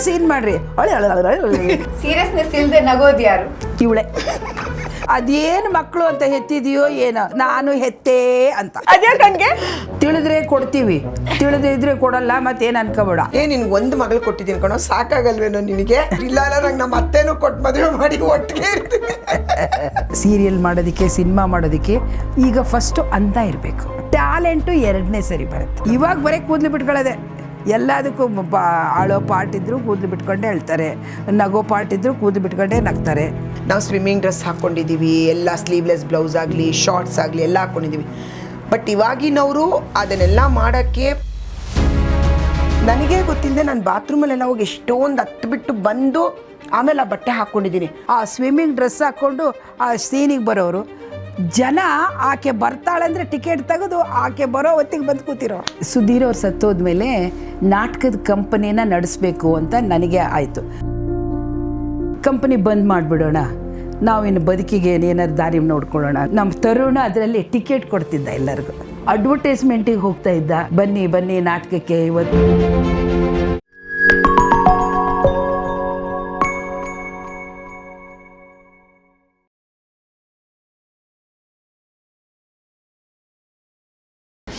Scene ಮಾಡ್ರಿ. Seriousness ಇಲ್ದೆ ನಗೋದು ಯಾರು? ಇವಳೆ. ಅದೇನು ಮಕ್ಕಳು ಅಂತ ಹೆತ್ತಿದೆಯೋ ಏನೋ, ನಾನು ಹೆತ್ತೇ ಅಂತ. ಅದ್ಯಾಕೆ ಹಂಗೆ? ತಿಳಿದ್ರೆ ಕೊಡ್ತೀವಿ, ತಿಳಿದಿದ್ರೆ ಕೊಡಲ್ಲ, ಮತ್ತೇನು ಅನ್ಕೋಬೇಡ. ನಿನ್ಗೆ ಒಂದು ಮಗಳು ಕೊಟ್ಟಿದ್ದೀನಿ ಕಣೋ, ಸಾಕಾಗಲ್ವೇನೋ ನಿನಗೆ? ಇಲ್ಲ ನಂಗೆ ನಮ್ಮ ಅತ್ತೆನೂ ಕೊಟ್ಟು ಮದುವೆ ಮಾಡಿ ಒಟ್ಟಿಗೆ ಇರ್ತೀನಿ. ಸೀರಿಯಲ್ ಮಾಡೋದಕ್ಕೆ, ಸಿನಿಮಾ ಮಾಡೋದಕ್ಕೆ ಈಗ ಫಸ್ಟು ಅಂತ ಇರಬೇಕು. ಟ್ಯಾಲೆಂಟು ಎರಡನೇ ಸರಿ ಬರುತ್ತೆ. ಇವಾಗ ಬರೀ ಕೂದಲು ಬಿಟ್ಕೊಳ್ಳೋದೆ. ಎಲ್ಲದಕ್ಕೂ ಆಳೋ ಪಾರ್ಟ್ ಇದ್ದರೂ ಕೂದಲು ಬಿಟ್ಕೊಂಡೇ ಹೇಳ್ತಾರೆ, ನಗೋ ಪಾರ್ಟ್ ಇದ್ದರೂ ಕೂದಲು ಬಿಟ್ಕೊಂಡೇ ನಗ್ತಾರೆ. ನಾವು ಸ್ವಿಮ್ಮಿಂಗ್ ಡ್ರೆಸ್ ಹಾಕ್ಕೊಂಡಿದ್ದೀವಿ, ಎಲ್ಲ ಸ್ಲೀವ್ಲೆಸ್ ಬ್ಲೌಸ್ ಆಗಲಿ, ಶಾರ್ಟ್ಸ್ ಆಗಲಿ ಎಲ್ಲ ಹಾಕ್ಕೊಂಡಿದ್ದೀವಿ. ಬಟ್ ಇವಾಗಿನವರು ಅದನ್ನೆಲ್ಲ ಮಾಡೋಕ್ಕೆ ನನಗೇ ಗೊತ್ತಿಲ್ಲದೆ ನಾನು ಬಾತ್ರೂಮಲ್ಲೆಲ್ಲ ಹೋಗಿ ಎಷ್ಟೊಂದು ಹತ್ತು ಬಂದು ಆಮೇಲೆ ಆ ಬಟ್ಟೆ ಹಾಕ್ಕೊಂಡಿದ್ದೀನಿ. ಆ ಸ್ವಿಮ್ಮಿಂಗ್ ಡ್ರೆಸ್ ಹಾಕ್ಕೊಂಡು ಆ ಸೀನಿಗೆ ಬರೋರು ಜನ ಆಕೆ ಬರ್ತಾಳಂದ್ರೆ ಟಿಕೆಟ್ ತೆಗೆದು ಆಕೆ ಬರೋ ಹೊತ್ತಿಗೆ ಬಂದು ಕೂತಿರೋ. ಸುಧೀರ್ ಅವ್ರು ಸತ್ತೋದ್ಮೇಲೆ ನಾಟಕದ ಕಂಪನಿನ ನಡೆಸಬೇಕು ಅಂತ ನನಗೆ ಆಯಿತು. ಕಂಪನಿ ಬಂದ್ ಮಾಡಿಬಿಡೋಣ, ನಾವಿನ್ನು ಬದುಕಿಗೆ ಏನಾದ್ರು ದಾರಿ ನೋಡ್ಕೊಳ್ಳೋಣ. ನಮ್ಮ ತರುಣ ಅದರಲ್ಲಿ ಟಿಕೆಟ್ ಕೊಡ್ತಿದ್ದ ಎಲ್ಲರಿಗೂ. ಅಡ್ವರ್ಟೈಸ್ಮೆಂಟಿಗೆ ಹೋಗ್ತಾ ಇದ್ದ, ಬನ್ನಿ ಬನ್ನಿ ನಾಟಕಕ್ಕೆ ಇವತ್ತು.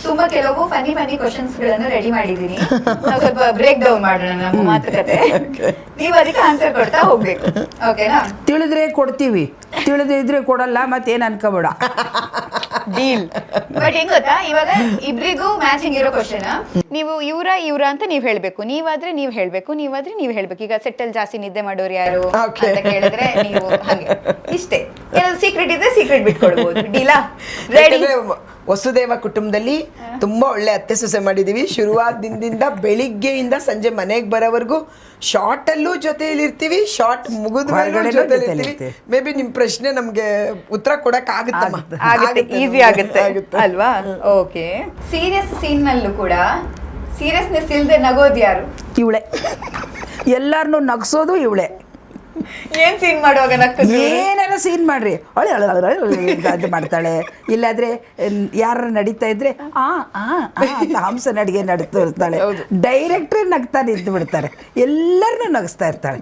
ತುಂಬಾ ಕೆಲವು ಫನಿ ಕ್ವಶನ್ಸ್ ಗಳನ್ನ ರೆಡಿ ಮಾಡಿದೀನಿ. ನಾವು ಸ್ವಲ್ಪ ಬ್ರೇಕ್ ಡೌನ್ ಮಾಡೋಣ ನಮ್ಮ ಮಾತುಕತೆ. ನೀವು ಅದಕ್ಕೆ ಆನ್ಸರ್ ಕೊಡ್ತಾ ಹೋಗ್ಬೇಕು, ಓಕೆನಾ? ತಿಳಿದ್ರೆ ಕೊಡ್ತೀವಿ, ತಿಳಿದಿದ್ರೆ ಕೊಡಲ್ಲ, ಮತ್ತೇನು ಅನ್ಕೋಬೇಡ. ಡೀಲ್. ಬಟ್ ಹೆಂಗ್ ಗೊತ್ತಾ, ಇವಾಗ ಇಬ್ರಿಗೂ ಮ್ಯಾಚಿಂಗ್ ಇರೋ ಕ್ವಶನ್. ನೀವು ಇವ್ರ ಅಂತ ನೀವ್ ಹೇಳ್ಬೇಕು, ನೀವಾದ್ರೆ ನೀವ್ ಹೇಳ್ಬೇಕು, ನೀವಾದ್ರೆ ನೀವ್ ಹೇಳ್ಬೇಕು. ಈಗ ಸೆಟ್ಟಲ್ ಜಾಸ್ತಿ ನಿದ್ದೆ ಮಾಡೋರು ಯಾರು ಅಂತ ಕೇಳಿದ್ರೆ ನೀವು ಹಂಗೆ ಇಷ್ಟೇ. ಏನಾದ್ರು ಸೀಕ್ರೆಟ್ ಇದ್ರೆ ಸೀಕ್ರೆಟ್ ಬಿಟ್ಕೊಡ್ಬೋದು. ಡೀಲಾ? ರೆಡಿ? ವಸುದೇವ ಕುಟುಂಬದಲ್ಲಿ ತುಂಬಾ ಒಳ್ಳೆ ಅತ್ತೆ ಸೊಸೆ ಮಾಡಿದೀವಿ. ಶುರುವಾದ ದಿನದಿಂದ ಬೆಳಿಗ್ಗೆಯಿಂದ ಸಂಜೆ ಮನೆಗೆ ಬರೋವರೆಗೂ ಶಾರ್ಟ್ ಅಲ್ಲೂ ಜೊತೆಯಲ್ಲಿ ಇರ್ತೀವಿ, ಶಾರ್ಟ್ ಮುಗಿದ ಜೊತೆಲಿ ಇರ್ತೀವಿ. ಮೇ ಬಿ ನಿಮ್ ಪ್ರಶ್ನೆ ನಮ್ಗೆ ಉತ್ತರ ಕೊಡಕ್ ಆಗುತ್ತಮ್ಮ, ಈಸಿ ಆಗುತ್ತೆ ಅಲ್ವಾ? ಓಕೆ. ಸೀರಿಯಸ್ ಸೀನ್ ನಲ್ಲೂ ಕೂಡ ಸೀರಿಯಸ್ನೆಸ್ ಇಲ್ದೆ ನಗೋದು ಯಾರು? ಇವಳೆ. ಎಲ್ಲಾರನ್ನೂ ನಗ್ಸೋದು ಇವಳೆ. ಏನ್ ಸೀನ್ ಮಾಡುವಾಗ ನಗ್ತದೆ? ಏನಾರ ಸೀನ್ ಮಾಡ್ರಿ, ಅದು ಮಾಡ್ತಾಳೆ. ಇಲ್ಲಾದ್ರೆ ಯಾರು ನಡೀತಾ ಇದ್ರೆ ಅಂತ ಹಂಸ ನಡಿಗೆ ನಡೀತಾ ಇರ್ತಾಳೆ. ಡೈರೆಕ್ಟ್ರೇ ನಗ್ತಾ ನಿಂತು ಬಿಡ್ತಾರೆ, ಎಲ್ಲರನ್ನೂ ನಗಿಸ್ತಾ ಇರ್ತಾಳೆ.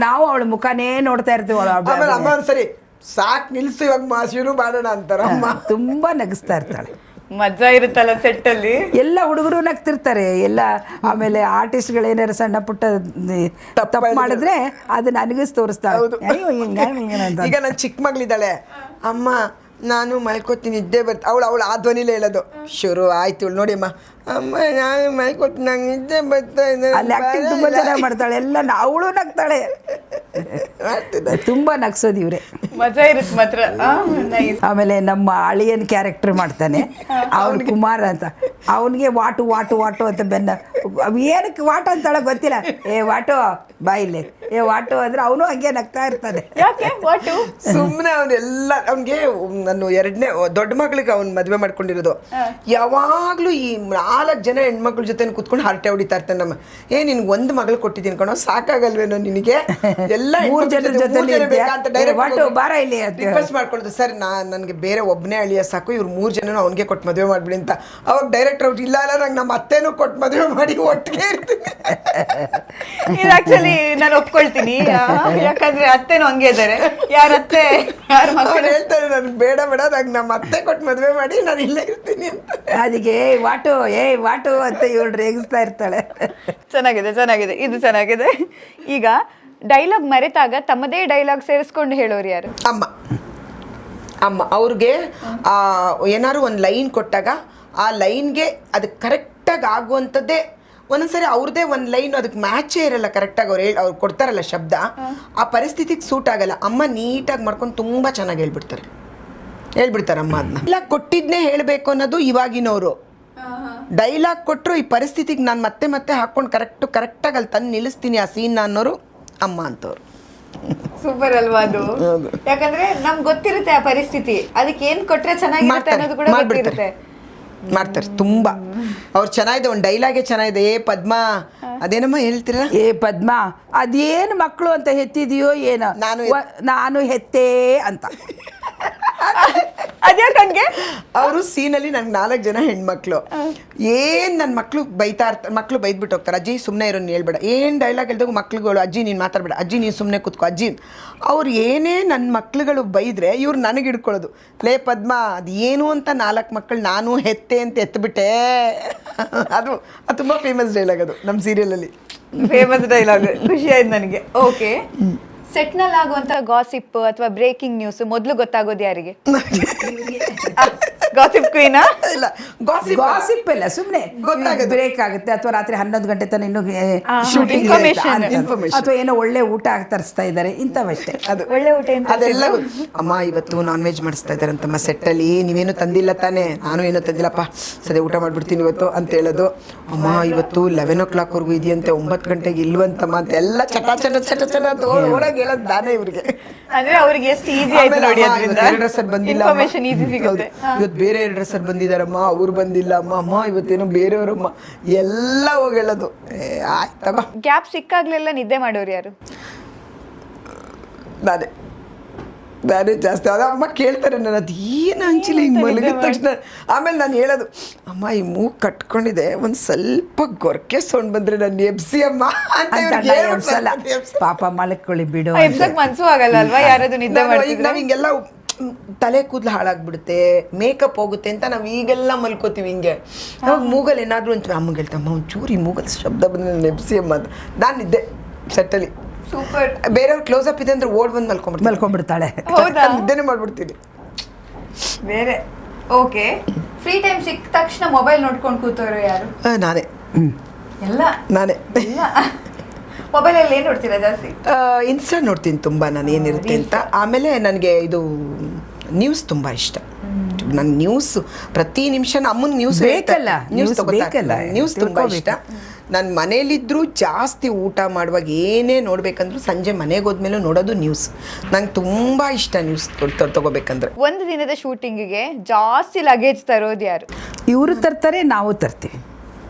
ನಾವು ಅವಳ ಮುಖನೇ ನೋಡ್ತಾ ಇರ್ತೀವಿ. ಸರಿ ಸಾಕ್ ನಿಲ್ಸು, ಇವಾಗ ಶುರು ಮಾಡೋಣ ಅಂತಾರ. ತುಂಬಾ ನಗಿಸ್ತಾ ಇರ್ತಾಳೆ. ಮಜಾ ಇರುತ್ತಲ್ಲ ಸೆಟ್ ಅಲ್ಲಿ, ಎಲ್ಲ ಹುಡುಗರು ನಗ್ತಿರ್ತಾರೆ ಎಲ್ಲ. ಆಮೇಲೆ ಆರ್ಟಿಸ್ಟ್ಗಳು ಏನಾರು ಸಣ್ಣ ಪುಟ್ಟ ತಪ್ಪು ಮಾಡಿದ್ರೆ ಅದನ್ನ ಅನಗಿಸ್ ತೋರಿಸ್ತಾಳೆ. ಈಗ ನನ್ನ ಚಿಕ್ಕ ಮಗಳಿದ್ದಾಳೆ, ಅಮ್ಮ ನಾನು ಮಲ್ಕೋತೀನಿ ನಿದ್ದೆ ಬರ್ತ, ಅವಳು ಆ ಧ್ವನಿಲೇ ಹೇಳೋದು. ಶುರು ಆಯ್ತು ನೋಡಿ ಅಮ್ಮ, ಅಮ್ಮ ನಾನು ಮಲ್ಕೋತೀನಿ ನಂಗೆ ನಿದ್ದೆ ಬರ್ತಾ ಇದೆ. ಅಲ್ಲಿ ಆಕ್ಟಿಂಗ್ ತುಂಬಾ ಚೆನ್ನಾಗಿ ಮಾಡ್ತಾಳೆ, ಎಲ್ಲ ಅವಳು ನಗ್ತಾಳೆ. ತುಂಬಾ ನಗ್ಸೋದು ಇವ್ರೆ. ಮಜಾ ಇರುತ್ತೆ ಮಾತ್ರ. ಆಮೇಲೆ ನಮ್ಮ ಅಳಿಯನ್ ಕ್ಯಾರೆಕ್ಟರ್ ಮಾಡ್ತಾನೆ ಅವನು, ಕುಮಾರ್ ಅಂತ. ಅವನಿಗೆ ವಾಟು ವಾಟು ವಾಟು ಅಂತ ಬೆನ್ನ, ಏನಕ್ಕೆ ವಾಟು ಅಂತಾಳೆ ಗೊತ್ತಿಲ್ಲ. ಏ ವಾಟು ಬಾಯಿಲೆ, ಏ ವಾಟು ಅಂದ್ರೆ ಅವನು ಹಂಗೆ ನಗ್ತಾ ಇರ್ತಾನೆ. ಸುಮ್ಮನೆ ಅವನೆಲ್ಲ ಅವನಿಗೆ. ನಾನು ಎರಡನೇ ದೊಡ್ಡ ಮಗಳಿಗೆ ಅವ್ನು ಮದುವೆ ಮಾಡ್ಕೊಂಡಿರೋದು. ಯಾವಾಗ್ಲೂ ಈ 4 ಜನ ಹೆಣ್ಮಕ್ಳ ಜೊತೆ ಕುತ್ಕೊಂಡು ಹರಟೆ ಹೊಡಿತಾ ಇರ್ತಾನೆ. ನಮ್ಮ ನಿನ್ಗೆ ಒಂದು ಮಗಳು ಕೊಟ್ಟಿದ್ದೀನಿ ಕಣೋ, ಸಾಕಾಗಲ್ವೇನೋ ನಿನಗೆ? ಎಲ್ಲ 3 ಜನ ಬೇಕಂತ ರಿಕ್ವೆಸ್ಟ್ ಮಾಡ್ಕೊಳ್ಳೋದು. ಸರ್ ನನಗೆ ಬೇರೆ ಒಬ್ಬನೇ ಅಳಿಯ ಸಾಕು, ಇವ್ರು 3 ಜನ ಅವ್ನಿಗೆ ಕೊಟ್ಟು ಮದುವೆ ಮಾಡ್ಬಿಡಿ ಅಂತ. ಅವಾಗ ಡೈರೆಕ್ಟರ್ ಅವ್ರು ಇಲ್ಲ ನಂಗೆ ನಮ್ಮ ಅತ್ತೆನೂ ಕೊಟ್ಟು ಮದುವೆ ಮಾಡಿ ಒಟ್ಟಿಗೆ ಇರ್ತೀನಿ. ಇದು ಆಕ್ಚುಲಿ ನಾನು ಒಪ್ಕೊಳ್ತೀನಿ, ಯಾಕಂದ್ರೆ ಅತ್ತೆನೂ ಹಂಗೆ ಇದ್ದಾರೆ. ಯಾರ ಅತ್ತೆ ಯಾರ ಮಕ್ಕಳು ಹೇಳ್ತಾರೆ ನನ್ಗೆ ಬೇಡ ಬೇಡ, ನಂಗೆ ನಮ್ಮ ಅತ್ತೆ ಕೊಟ್ಟು ಮದುವೆ ಮಾಡಿ ನಾನು ಇಲ್ಲೇ ಇರ್ತೀನಿ ಅಂತ. ಅದಕ್ಕೆ ವಾಟು ವಾಟು ಅಂತ ಇವಳು ರೇಗಿಸ್ತಾ ಇರ್ತಾಳೆ. ಚೆನ್ನಾಗಿದೆ ಚೆನ್ನಾಗಿದೆ, ಇದು ಚೆನ್ನಾಗಿದೆ. ಈಗ ಡೈಲಾಗ್ ಮರೆತಾಗ ತಮ್ಮದೇ ಡೈಲಾಗ್ ಸೇರಿಸ್ಕೊಂಡು ಹೇಳೋರು ಯಾರು? ಅಮ್ಮ ಅವ್ರಿಗೆ ಏನಾದ್ರು ಒಂದು ಲೈನ್ ಕೊಟ್ಟಾಗ ಆ ಲೈನ್ಗೆ ಅದಕ್ಕೆ ಕರೆಕ್ಟಾಗಿ ಆಗುವಂಥದ್ದೇ. ಒಂದೊಂದ್ಸರಿ ಅವ್ರದ್ದೇ ಒಂದು ಲೈನ್ ಅದಕ್ಕೆ ಮ್ಯಾಚೇ ಇರಲ್ಲ ಕರೆಕ್ಟಾಗಿ. ಅವ್ರು ಕೊಡ್ತಾರಲ್ಲ ಶಬ್ದ, ಆ ಪರಿಸ್ಥಿತಿಗೆ ಸೂಟ್ ಆಗಲ್ಲ. ಅಮ್ಮ ನೀಟಾಗಿ ಮಾಡ್ಕೊಂಡು ತುಂಬ ಚೆನ್ನಾಗಿ ಹೇಳ್ಬಿಡ್ತಾರಮ್ಮ. ಅದನ್ನ ಇಲ್ಲ ಕೊಟ್ಟಿದ್ನೇ ಹೇಳಬೇಕು ಅನ್ನೋದು ಇವಾಗಿನವರು. ಡೈಲಾಗ್ ಕೊಟ್ಟರು ಈ ಪರಿಸ್ಥಿತಿಗೆ ನಾನು ಮತ್ತೆ ಹಾಕ್ಕೊಂಡು ಕರೆಕ್ಟಾಗಿ ಅಲ್ಲಿ ತಂದು ನಿಲ್ಲಿಸ್ತೀನಿ ಆ ಸೀನ್ ಅನ್ನೋರು ಅಮ್ಮ ಅಂತವ್ರು. ಸೂಪರ್ ಅಲ್ವಾ ಅದು? ಯಾಕಂದ್ರೆ ನಮ್ಗೆ ಗೊತ್ತಿರುತ್ತೆ ಆ ಪರಿಸ್ಥಿತಿ, ಅದಕ್ಕೆ ಏನ್ ಕೊಟ್ರೆ ಚೆನ್ನಾಗಿರುತ್ತೆ ಅನ್ನೋದು ಕೂಡ ಗೊತ್ತಿರುತ್ತೆ. ಮಾಡ್ತಾರೆ ತುಂಬಾ. ಅವ್ರು ಚೆನ್ನಾಗಿದೆ, ಒಂದು ಡೈಲಾಗೇ ಚೆನ್ನಾಗಿದೆ. ಏ ಪದ್ಮ, ಅದೇನಮ್ಮ ಹೇಳ್ತೀರ? ಏ ಪದ್ಮ, ಅದೇನು ಮಕ್ಕಳು ಅಂತ ಹೆತ್ತಿದೆಯೋ ಏನೋ, ನಾನು ಹೆತ್ತೇ ಅಂತ. ಅದ್ಯಾಕಂಗೆ ಅವರು ಸೀನಲ್ಲಿ ನನ್ಗೆ 4 ಜನ ಹೆಣ್ಮಕ್ಳು. ಏನ್ ನನ್ನ ಮಕ್ಳು ಬೈತಾ ಇರ್ತಾರೆ, ಮಕ್ಳು ಬೈದ್ಬಿಟ್ಟು ಹೋಗ್ತಾರೆ, ಅಜ್ಜಿ ಸುಮ್ಮನೆ ಇರೋ ನೀನು ಹೇಳ್ಬೇಡ. ಏನು ಡೈಲಾಗ್ ಹೇಳ್ದಾಗ ಮಕ್ಳುಗಳು, ಅಜ್ಜಿ ನೀನು ಮಾತಾಡ್ಬೇಡ, ಅಜ್ಜಿ ನೀನು ಸುಮ್ಮನೆ ಕೂತ್ಕೋ ಅಜ್ಜಿ. ಅವ್ರು ಏನೇ ನನ್ನ ಮಕ್ಳುಗಳು ಬೈದ್ರೆ ಇವ್ರು ನನಗೆ ಹಿಡ್ಕೊಳ್ಳೋದು. ಲೇ ಪದ್ಮ ಅದು ಏನು ಅಂತ 4 ಮಕ್ಕಳು ನಾನು ಹೆತ್ತೆ ಅಂತ ಎತ್ಬಿಟ್ಟೆ. ಅದು ತುಂಬ ಫೇಮಸ್ ಡೈಲಾಗ್ ಅದು ನಮ್ಮ ಸೀರಿಯಲಲ್ಲಿ. Famous dialogue. ಖುಷಿ ಆಯ್ತು ನನಗೆ. ಓಕೆ, ಸೆಟ್ನಲ್ಲಿ ಆಗುವಂತ ಗಾಸಿಪ್ ಅಥವಾ ಬ್ರೇಕಿಂಗ್ ನ್ಯೂಸ್ ಮೊದಲು ಗೊತ್ತಾಗೋದು ಯಾರಿಗೆ? ಗಾಸಿಪ್ ಕ್ವೀನಾ? ಇಲ್ಲ, ಗಾಸಿಪ್ ಇಲ್ಲ, ಸುಮ್ಮನೆ ಗೊತ್ತಾಗುತ್ತೆ. ಬ್ರೇಕ್ ಆಗುತ್ತೆ ಅಥವಾ ರಾತ್ರಿ 11 ಗಂಟೆ ತನಕ ಇನ್ನೂ shooting information. ಅಥವಾ ಏನೋ ಒಳ್ಳೆ ಊಟ ತರಿಸ್ತಾ ಇದ್ದಾರೆ, ಇಂಥವಷ್ಟೇ. ಅದು ಒಳ್ಳೆ ಊಟ ಅಂತ ಅದೆಲ್ಲ ಅಮ್ಮ ಇವತ್ತು ನಾನ್ ವೆಜ್ ಮಾಡಿಸ್ತಾ ಇದ್ದಾರೆ ಅಂತಮ್ಮ ಸೆಟ್ಟಲ್ಲಿ, ನೀವೇನು ತಂದಿಲ್ಲ ತಾನೇ? ನಾನು ಏನೋ ತಂದಿಲ್ಲಪ್ಪ, ಸರಿ ಊಟ ಮಾಡ್ಬಿಡ್ತೀನಿ ಇವತ್ತು ಅಂತ ಹೇಳೋದು. ಅಮ್ಮ ಇವತ್ತು 11 o'clockವರೆಗೂ ಇದೆಯಂತೆ, 9 ಗಂಟೆಗೆ ಇಲ್ವಂತಮ್ಮ ಅಂತ ಎಲ್ಲ ಚಟ ಚಟ ಚಟ ಚಟ ಅಂತ ಓಡಾಗಿ ಹೇಳೋದು ನಾನೇ ಇವ್ರಿಗೆ. ಅಂದ್ರೆ ಅವ್ರಿಗೆ ಎಷ್ಟು ಈಸಿ ಆಯ್ತು ನೋಡಿ, ಅದರಿಂದ ಇನ್ಫಾರ್ಮೇಶನ್ ಈಸಿ ಸಿಗುತ್ತೆ. ಇವತ್ತು ಬೇರೆ 2 ಡ್ರೆಸ್ಸರ್ ಬಂದಿದ್ದಾರಮ್ಮ, ಅವ್ರು ಬಂದಿಲ್ಲ ಅಮ್ಮ, ಅಮ್ಮ ಇವತ್ತೇನೋ ಬೇರೆಯವರಮ್ಮ, ಎಲ್ಲ ಹೋಗಿ ಹೇಳೋದು. ಆಯ್ತಮ್ಮ. ಗ್ಯಾಪ್ ಸಿಕ್ಕಾಗ್ಲೆಲ್ಲ ನಿದ್ದೆ ಮಾಡೋರು ಯಾರು? ನಾನೇ ಜಾಸ್ತಿ. ಅದು ಅಮ್ಮ ಕೇಳ್ತಾರೆ ನಾನು, ಅದು ಏನು ಹಂಚಿಲ್ಲ ಹಿಂಗೆ ಮಲಗಿದ ತಕ್ಷಣ. ಆಮೇಲೆ ನಾನು ಹೇಳೋದು, ಅಮ್ಮ ಈ ಮೂಗು ಕಟ್ಕೊಂಡಿದೆ, ಒಂದು ಸ್ವಲ್ಪ ಗೊರಕೆ ಸೌಂಡ್ ಬಂದರೆ ನಾನು ಎಬ್ಸಿ ಅಮ್ಮ ಅಂತ ಇವ್ರಿಗೆ ಎಬ್ಸಲ್ಲ. ಪಾಪ ಮಲಕ್ಕೊಳ್ಳಿ ಬಿಡು. ಎಬ್ಸಕ್ ಮನ್ಸು ಆಗಲ್ಲ ಅಲ್ವಾ ಯಾರಾದ್ರು ನಿದ್ದೆ ಮಾಡ್ತಿದ್ರೆ? ನಾವು ಹಿಂಗೆಲ್ಲ ತಲೆ ಕೂದಲು ಹಾಳಾಗ್ಬಿಡುತ್ತೆ, ಮೇಕಪ್ ಹೋಗುತ್ತೆ ಅಂತ ನಾವು ಈಗೆಲ್ಲ ಮಲ್ಕೋತೀವಿ ಹಿಂಗೆ. ಅವಾಗ ಮೂಗಲ್ಲಿ ಏನಾದರೂ ಒಂದು ಅಮ್ಮಗೆ ಹೇಳ್ತಮ್ಮ, ಒಂಚೂರು ಈ ಮೂಗಲ್ಲಿ ಶಬ್ದ ಬಂದರೆ ನಾನು ಎಬ್ಸಿ ಅಮ್ಮ ಅಂತ. ನಾನಿದ್ದೆ ಸೆಟ್ಟಲ್ಲಿ. ಸೂಪರ್. ಬೇರೆಯವ್ರು ಕ್ಲೋಸ್ ಅಪ್ ಇದೆ ಅಂದ್ರೆ ಓಡ್ ಬಂದು ಮಲ್ಕೊಂಡ್ಬಿಡ್ತಾಳೆ. ಹೌದಾ? ನಿದ್ದೆನೇ ಮಾಡ್ಬಿಡ್ತೀನಿ ಬೇರೆ. ಓಕೆ, ಫ್ರೀ ಟೈಮ್ ಸಿಕ್ಕ ತಕ್ಷಣ ಮೊಬೈಲ್ ನೋಡ್ಕೊಂಡು ಕೂತವ್ರು ಯಾರು? ನಾನೇ. ಎಲ್ಲ ನಾನೇ ಮೊಬೈಲಲ್ಲಿ ಏನು ನೋಡ್ತೀರಾ ಜಾಸ್ತಿ? ಇನ್ಸ್ಟಾ ನೋಡ್ತೀನಿ ತುಂಬ, ನಾನು ಏನಿರುತ್ತೆ ಅಂತ. ಆಮೇಲೆ ನನಗೆ ಇದು ನ್ಯೂಸ್ ತುಂಬ ಇಷ್ಟ. ನನ್ನ ನ್ಯೂಸ್ ಪ್ರತಿ ನಿಮಿಷ ಅಮ್ಮನ ನ್ಯೂಸ್ ಬೇಕಲ್ಲ, ನ್ಯೂಸ್ ತುಂಬ ಇಷ್ಟ. ನಾನು ಮನೇಲಿದ್ದರೂ ಜಾಸ್ತಿ ಊಟ ಮಾಡುವಾಗ ಏನೇ ನೋಡ್ಬೇಕಂದ್ರೂ ಸಂಜೆ ಮನೆಗೆ ಹೋದ್ಮೇಲೆ ನೋಡೋದು ನ್ಯೂಸ್. ನಂಗೆ ತುಂಬ ಇಷ್ಟ ನ್ಯೂಸ್ ತಗೋಬೇಕಂದ್ರೆ. ಒಂದು ದಿನದ ಶೂಟಿಂಗಿಗೆ ಜಾಸ್ತಿ ಲಗೇಜ್ ತರೋದು ಯಾರು? ಇವರು ತರ್ತಾರೆ, ನಾವು ತರ್ತೀವಿ.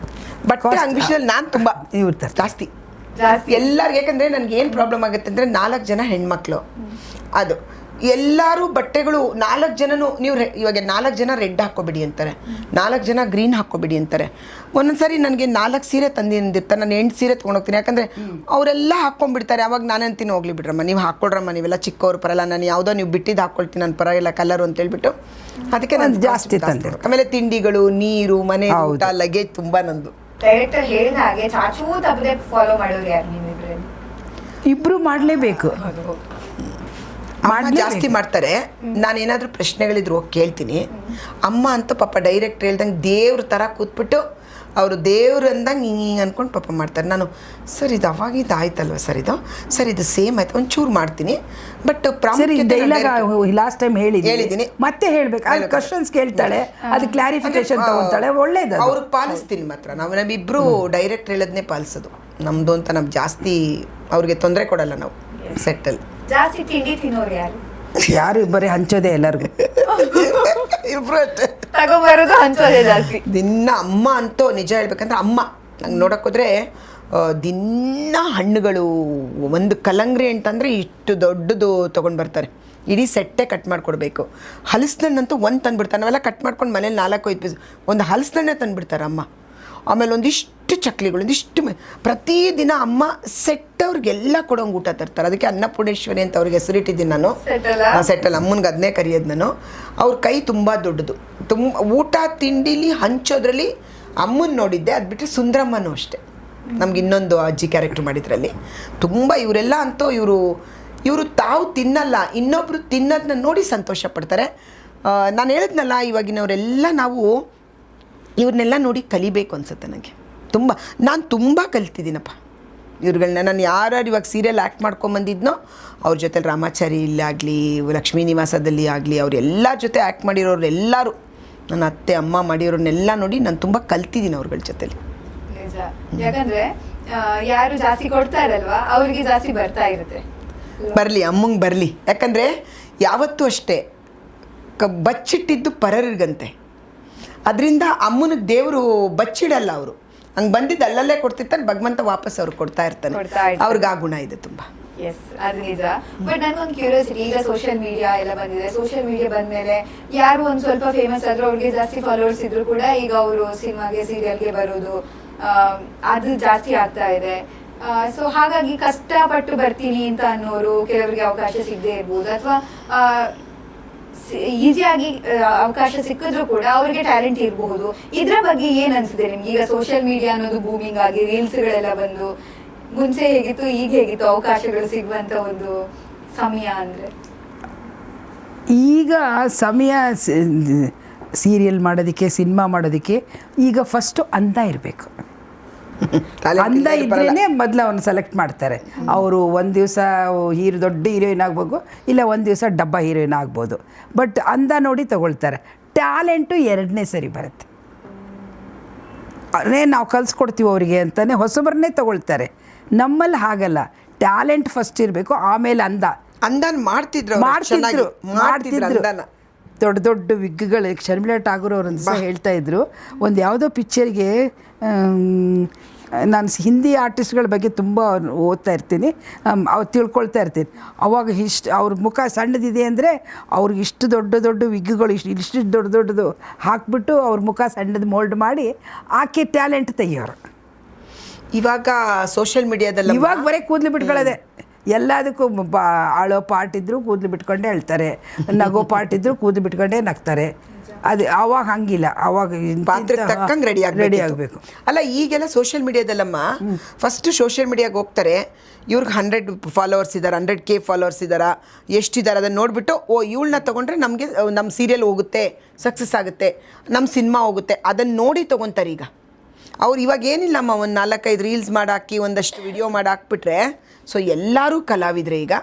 ಬಟ್ಟೆ ಅಂಗಡಿಯಲ್ಲಿ ನಾನು ತುಂಬ ಇವ್ರು ತರ್ತಾರೆ ಜಾಸ್ತಿ ಎಲ್ಲರಿಗೂ. ಯಾಕಂದರೆ ನನಗೆ ಏನು ಪ್ರಾಬ್ಲಮ್ ಆಗುತ್ತೆ ಅಂದರೆ 4 ಜನ ಹೆಣ್ಮಕ್ಳು, ಅದು ಎಲ್ಲರೂ ಬಟ್ಟೆಗಳು 4 ಜನನು ನೀವು ಇವಾಗ 4 ಜನ ರೆಡ್ ಹಾಕ್ಕೊಬಿಡಿ ಅಂತಾರೆ, 4 ಜನ ಗ್ರೀನ್ ಹಾಕ್ಕೊಬಿಡಿ ಅಂತಾರೆ. ಒಂದೊಂದ್ಸರಿ ನನಗೆ 4 ಸೀರೆ ತಂದಿರ್ತಾರೆ, ನಾನು 8 ಸೀರೆ ತೊಗೊಂಡೋಗ್ತೀನಿ. ಯಾಕಂದರೆ ಅವರೆಲ್ಲ ಹಾಕ್ಕೊಂಡ್ಬಿಡ್ತಾರೆ. ಅವಾಗ ನಾನು ಅಂತೀನಿ, ಹೋಗ್ಲಿ ಬಿಡ್ರಮ್ಮ, ನೀವು ಹಾಕ್ಕೊಳ್ರಮ್ಮ, ನೀವೆಲ್ಲ ಚಿಕ್ಕವ್ರು ಪರಲ್ಲ, ನಾನು ಯಾವುದೋ ನೀವು ಬಿಟ್ಟಿದ್ದು ಹಾಕ್ಕೊಳ್ತೀನಿ, ನಾನು ಪರವಾಗಿಲ್ಲ ಕಲರು ಅಂತ ಹೇಳ್ಬಿಟ್ಟು ಅದಕ್ಕೆ ನಾನು ಜಾಸ್ತಿ ತಂದೆ. ಆಮೇಲೆ ತಿಂಡಿಗಳು, ನೀರು, ಮನೆ ಊಟ, ಲಗೇಜ್ ತುಂಬ ನಂದು. ಡೈರೆಕ್ಟರ್ ಹೇಳಿದ ಹಾಗೆ ಚಾಚೂ ತಪ್ಪದೆ ಫಾಲೋ ಮಾಡೋರು ಯಾರು ನೀವಿಬ್ರಲ್ಲಿ? ಇಬ್ರು ಮಾಡಲೇಬೇಕು. ಅಮ್ಮ ಜಾಸ್ತಿ ಮಾಡ್ತಾರೆ. ನಾನೇನಾದರೂ ಪ್ರಶ್ನೆಗಳಿದ್ರು ಹೋಗಿ ಕೇಳ್ತೀನಿ. ಅಮ್ಮ ಅಂತೂ ಪಾಪ ಡೈರೆಕ್ಟ್ ಹೇಳ್ದಂಗೆ ದೇವ್ರ ಥರ ಕೂತ್ಬಿಟ್ಟು ಅವರು ದೇವ್ರು ಅಂದಂಗೆ ಹಿಂಗೆ ಅಂದ್ಕೊಂಡು ಪಾಪ ಮಾಡ್ತಾರೆ. ನಾನು ಸರ್ ಇದು ಅವಾಗ ಇದು ಆಯ್ತಲ್ವ ಸರ್, ಇದು ಸರ್ ಇದು ಸೇಮ್ ಆಯ್ತು, ಒಂಚೂರು ಮಾಡ್ತೀನಿ. ಬಟ್ ಲಾಸ್ಟ್ ಟೈಮ್ ಹೇಳಿದ್ದೀನಿ, ಮತ್ತೆ ಹೇಳ್ಬೇಕು. ಅದು ಕ್ವಶನ್ಸ್ ಕೇಳ್ತಾಳೆ, ಅದು ಕ್ಲಾರಿಫಿಕೇಶನ್ ತಗೊಳ್ತಾಳೆ, ಒಳ್ಳೇದು. ಅವ್ರಿಗೆ ಪಾಲಿಸ್ತೀನಿ ಮಾತ್ರ. ನಮ್ಮಿಬ್ರು ಡೈರೆಕ್ಟ್ ಹೇಳೋದನ್ನೇ ಪಾಲಿಸೋದು ನಮ್ಮದು ಅಂತ. ನಾವು ಜಾಸ್ತಿ ಅವ್ರಿಗೆ ತೊಂದರೆ ಕೊಡಲ್ಲ ನಾವು ಸೆಟ್ಟಲ್ಲಿ. ಜಾಸ್ತಿ ತಿಂಡಿ ತಿನ್ನೋರು ಯಾರು? ಯಾರು ಬರೀ ಹಂಚೋದೆ ಎಲ್ಲರಿಗೂ. ಇಬ್ರು ಅಷ್ಟೇ ತಗೊಂಬರೋದು ಹಂಚೋದೆ ಜಾಸ್ತಿ. ದಿನ ಅಮ್ಮ ಅಂತೂ ನಿಜ ಹೇಳ್ಬೇಕಂದ್ರೆ ಅಮ್ಮ ನಂಗೆ ನೋಡೋಕ್ಕೋದ್ರೆ ದಿನ ಹಣ್ಣುಗಳು, ಒಂದು ಕಲ್ಲಂಗಡಿ ಅಂತಂದರೆ ಇಷ್ಟು ದೊಡ್ಡದು ತೊಗೊಂಡು ಬರ್ತಾರೆ, ಇಡೀ ಸೆಟ್ಟೇ ಕಟ್ ಮಾಡಿಕೊಡ್ಬೇಕು. ಹಲಸಿನಣ್ಣಂತೂ ಒಂದು ತಂದುಬಿಡ್ತಾರೆ. ನಾವೆಲ್ಲ ಕಟ್ ಮಾಡ್ಕೊಂಡು ಮನೇಲಿ 4-5 ಪೀಸ್ ಒಂದು ಹಲಸಿನಣ್ಣೆ ತಂದುಬಿಡ್ತಾರೆ ಅಮ್ಮ. ಆಮೇಲೆ ಒಂದಿಷ್ಟು ಚಕ್ಲಿಗಳು, ಒಂದಿಷ್ಟು ಪ್ರತಿದಿನ ಅಮ್ಮ ಸೆಟ್ಟವ್ರಿಗೆಲ್ಲ ಕೊಡೋಂಗೆ ಊಟ ತರ್ತಾರೆ. ಅದಕ್ಕೆ ಅನ್ನಪೂರ್ಣೇಶ್ವರಿ ಅಂತ ಅವ್ರಿಗೆ ಹೆಸರಿಟ್ಟಿದ್ದೀನಿ ನಾನು. ಸೆಟ್ಟಲ್ಲಿ ಅಮ್ಮನಿಗೆ ಅದನ್ನೇ ಕರೆಯೋದು ನಾನು. ಅವ್ರ ಕೈ ತುಂಬ ದೊಡ್ಡದು. ಊಟ ತಿಂಡಿಲಿ ಹಂಚೋದ್ರಲ್ಲಿ ಅಮ್ಮನ ನೋಡಿದ್ದೆ. ಅದು ಬಿಟ್ಟರೆ ಸುಂದರಮ್ಮನೂ ಅಷ್ಟೇ, ನಮ್ಗೆ ಇನ್ನೊಂದು ಅಜ್ಜಿ ಕ್ಯಾರೆಕ್ಟ್ರ್ ಮಾಡಿದ್ರಲ್ಲಿ ತುಂಬ. ಇವರೆಲ್ಲ ಅಂತೂ ಇವರು ತಾವು ತಿನ್ನಲ್ಲ, ಇನ್ನೊಬ್ರು ತಿನ್ನೋದನ್ನ ನೋಡಿ ಸಂತೋಷ ಪಡ್ತಾರೆ. ನಾನು ಹೇಳಿದ್ನಲ್ಲ, ಇವಾಗಿನವರೆಲ್ಲ ನಾವು ಇವ್ರನ್ನೆಲ್ಲ ನೋಡಿ ಕಲಿಬೇಕು ಅನ್ಸುತ್ತೆ ನನಗೆ ತುಂಬ. ನಾನು ತುಂಬ ಕಲ್ತಿದ್ದೀನಪ್ಪ ಇವ್ರುಗಳನ್ನ. ನಾನು ಯಾರ್ಯಾರು ಇವಾಗ ಸೀರಿಯಲ್ ಆ್ಯಕ್ಟ್ ಮಾಡ್ಕೊಂಬಂದಿದ್ನೋ ಅವ್ರ ಜೊತೆ ರಾಮಾಚಾರಿ ಇಲ್ಲಾಗಲಿ, ಲಕ್ಷ್ಮೀ ನಿವಾಸದಲ್ಲಿ ಆಗಲಿ, ಅವರೆಲ್ಲ ಜೊತೆ ಆ್ಯಕ್ಟ್ ಮಾಡಿರೋರು ಎಲ್ಲರೂ, ನನ್ನ ಅತ್ತೆ ಅಮ್ಮ ಮಾಡಿರೋರ್ನೆಲ್ಲ ನೋಡಿ ನಾನು ತುಂಬ ಕಲ್ತಿದ್ದೀನಿ ಅವ್ರಗಳ ಜೊತೆಲಿ. ಯಾಕಂದ್ರೆ ಯಾರು ಜಾಸ್ತಿ ಕೊಡ್ತಾ ಇರಲ್ವಾ, ಅವ್ರಿಗೆ ಜಾಸ್ತಿ ಬರ್ತಾ ಇರುತ್ತೆ. ಬರಲಿ, ಅಮ್ಮಂಗೆ ಬರಲಿ. ಯಾಕಂದರೆ ಯಾವತ್ತೂ ಅಷ್ಟೇ ಬಚ್ಚಿಟ್ಟಿದ್ದು ಪರರಿಗಂತೆ. ಅದರಿಂದ ಅಮ್ಮನಿಗೆ ದೇವರು ಬಚ್ಚಿಡಲ್ಲ. ಅವರು ಹಂಗೆ ಬಂದಿದ್ದು ಅಲ್ಲಲ್ಲೇ ಕೊಡ್ತಿರ್ತಾನೆ, ಭಗವಂತ ವಾಪಸ್ ಅವ್ರಿಗೆ ಕೊಡ್ತಾ ಇರ್ತಾನೆ. ಅವ್ರಿಗೆ ಆ ಗುಣ ಇದೆ ತುಂಬ. ಎಸ್ ಅದು ನಿಜ. ಬಟ್ ನನ್ಗೊಂದು ಕ್ಯೂರಿಯಾಸಿಟಿ, ಈಗ ಸೋಷಿಯಲ್ ಮೀಡಿಯಾ ಎಲ್ಲ ಬಂದಿದೆ, ಸೋಷಿಯಲ್ ಮೀಡಿಯಾ ಬಂದ್ಮೇಲೆ ಯಾರು ಒಂದ್ ಸ್ವಲ್ಪ ಫೇಮಸ್ ಆದ್ರೂ ಅವ್ರಿಗೆ ಜಾಸ್ತಿ ಫಾಲೋವರ್ಸ್ ಇದ್ರು ಕೂಡ ಈಗ ಅವರು ಸಿನಿಮಾಗೆ ಸೀರಿಯಲ್ಗೆ ಬರೋದು ಅದು ಜಾಸ್ತಿ ಆಗ್ತಾ ಇದೆ. ಸೊ ಹಾಗಾಗಿ ಕಷ್ಟಪಟ್ಟು ಬರ್ತೀನಿ ಅಂತ ಅನ್ನೋರು ಕೆಲವರಿಗೆ ಅವಕಾಶ ಸಿಗದೆ ಇರ್ಬೋದು, ಅಥವಾ ಈಸಿಯಾಗಿ ಅವಕಾಶ ಸಿಕ್ಕಿದ್ರು ಕೂಡ ಅವ್ರಿಗೆ ಟ್ಯಾಲೆಂಟ್ ಇರಬಹುದು. ಇದ್ರ ಬಗ್ಗೆ ಏನ್ ಅನ್ಸುತ್ತೆ ನಿಮ್ಗೆ? ಈಗ ಸೋಷಿಯಲ್ ಮೀಡಿಯಾ ಅನ್ನೋದು ಬೂಮಿಂಗ್ ಆಗಿ ರೀಲ್ಸ್ ಗಳೆಲ್ಲ ಬಂದು ಮುಂಚೆ ಹೇಗಿತ್ತು ಈಗ ಹೇಗಿತ್ತು ಅವಕಾಶಗಳು ಸಿಗುವಂತ ಒಂದು ಸಮಯ ಅಂದ್ರೆ? ಈಗ ಸಮಯ ಸೀರಿಯಲ್ ಮಾಡೋದಕ್ಕೆ, ಸಿನಿಮಾ ಮಾಡೋದಕ್ಕೆ ಈಗ ಫಸ್ಟು ಅಂದ ಇರಬೇಕು. ಅಂದ ಇದ್ರೇ ಮೊದಲು ಅವನು ಸೆಲೆಕ್ಟ್ ಮಾಡ್ತಾರೆ. ಅವರು ಒಂದು ದಿವಸ ದೊಡ್ಡ ಹೀರೋಯಿನ್ ಆಗ್ಬೋದು, ಇಲ್ಲ ಒಂದು ದಿವಸ ಡಬ್ಬ ಹೀರೋಯಿನ್ ಆಗ್ಬೋದು. ಬಟ್ ಅಂದ ನೋಡಿ ತಗೊಳ್ತಾರೆ. ಟ್ಯಾಲೆಂಟು ಎರಡನೇ ಸರಿ ಬರುತ್ತೆ. ಅದೇ ನಾವು ಕಲಿಸ್ಕೊಡ್ತೀವಿ ಅವರಿಗೆ ಅಂತಲೇ ಹೊಸಬರನ್ನೇ ತಗೊಳ್ತಾರೆ. ನಮ್ಮಲ್ಲಿ ಹಾಗಲ್ಲ, ಟ್ಯಾಲೆಂಟ್ ಫಸ್ಟ್ ಇರಬೇಕು, ಆಮೇಲೆ ಅಂದನ್ ಮಾಡ್ತಿದ್ರು. ದೊಡ್ಡ ದೊಡ್ಡ ವಿಗ್ಗಳು. ಶರ್ಮಿಳಾ ಠಾಗೂರ್ ಅವರು ಒಂದು ದಿವಸ ಹೇಳ್ತಾ ಇದ್ರು, ಒಂದು ಯಾವುದೋ ಪಿಕ್ಚರ್ಗೆ ನಾನು ಹಿಂದಿ ಆರ್ಟಿಸ್ಟ್ಗಳ ಬಗ್ಗೆ ತುಂಬ ಓದ್ತಾ ಇರ್ತೀನಿ, ಅವ್ರು ತಿಳ್ಕೊಳ್ತಾ ಇರ್ತೀನಿ. ಅವಾಗ ಅವ್ರ ಮುಖ ಸಣ್ಣದಿದೆ ಅಂದರೆ ಅವ್ರಿಗೆ ಇಷ್ಟು ದೊಡ್ಡ ದೊಡ್ಡ ವಿಗ್ಗಳು ಇಷ್ಟು ದೊಡ್ಡದು ಹಾಕ್ಬಿಟ್ಟು ಅವ್ರ ಮುಖ ಸಣ್ಣದು ಮೋಲ್ಡ್ ಮಾಡಿ ಆಕೆ ಟ್ಯಾಲೆಂಟ್ ತೆಗಿಯೋರು. ಇವಾಗ ಸೋಷಿಯಲ್ ಮೀಡಿಯಾದಲ್ಲಿ ಇವಾಗ ಬರೀ ಕೂದಲು ಬಿಟ್ಕೊಳ್ಳೋದೆ. ಎಲ್ಲದಕ್ಕೂ ಆಳೋ ಪಾರ್ಟ್ ಇದ್ದರೂ ಕೂದಲು ಬಿಟ್ಕೊಂಡೇ ಹೇಳ್ತಾರೆ, ನಗೋ ಪಾರ್ಟ್ ಇದ್ದರೂ ಕೂದಲು ಬಿಟ್ಕೊಂಡೇ ನಗ್ತಾರೆ. ಅದು ಆವಾಗ ಹಂಗಿಲ್ಲ, ಆವಾಗ ಪಾತ್ರಕ್ಕೆ ತಕ್ಕಂಗೆ ರೆಡಿ ಆಗಬೇಕು. ಅಲ್ಲ ಈಗೆಲ್ಲ ಸೋಷಿಯಲ್ ಮೀಡಿಯಾದಲ್ಲಮ್ಮ ಫಸ್ಟ್ ಸೋಷಿಯಲ್ ಮೀಡಿಯಾಗೆ ಹೋಗ್ತಾರೆ, ಇವ್ರಿಗೆ 100 ಫಾಲೋವರ್ಸ್ ಇದ್ದಾರೆ, 100K ಫಾಲೋವರ್ಸ್ ಇದ್ದಾರಾ, ಎಷ್ಟಿದ್ದಾರೆ ಅದನ್ನು ನೋಡಿಬಿಟ್ಟು ಇವಳನ್ನ ತೊಗೊಂಡ್ರೆ ನಮಗೆ ನಮ್ಮ ಸೀರಿಯಲ್ ಹೋಗುತ್ತೆ, ಸಕ್ಸಸ್ ಆಗುತ್ತೆ, ನಮ್ಮ ಸಿನಿಮಾ ಹೋಗುತ್ತೆ, ಅದನ್ನು ನೋಡಿ ತೊಗೊತಾರೆ. ಈಗ ಅವ್ರು ಇವಾಗ ಏನಿಲ್ಲಮ್ಮ, ಒಂದು 4-5 ರೀಲ್ಸ್ ಮಾಡಾಕಿ ಒಂದಷ್ಟು ವಿಡಿಯೋ ಮಾಡಾಕ್ಬಿಟ್ರೆ ಸೊ ಎಲ್ಲರೂ ಕಲಾವಿದ್ರೆ ಈಗ.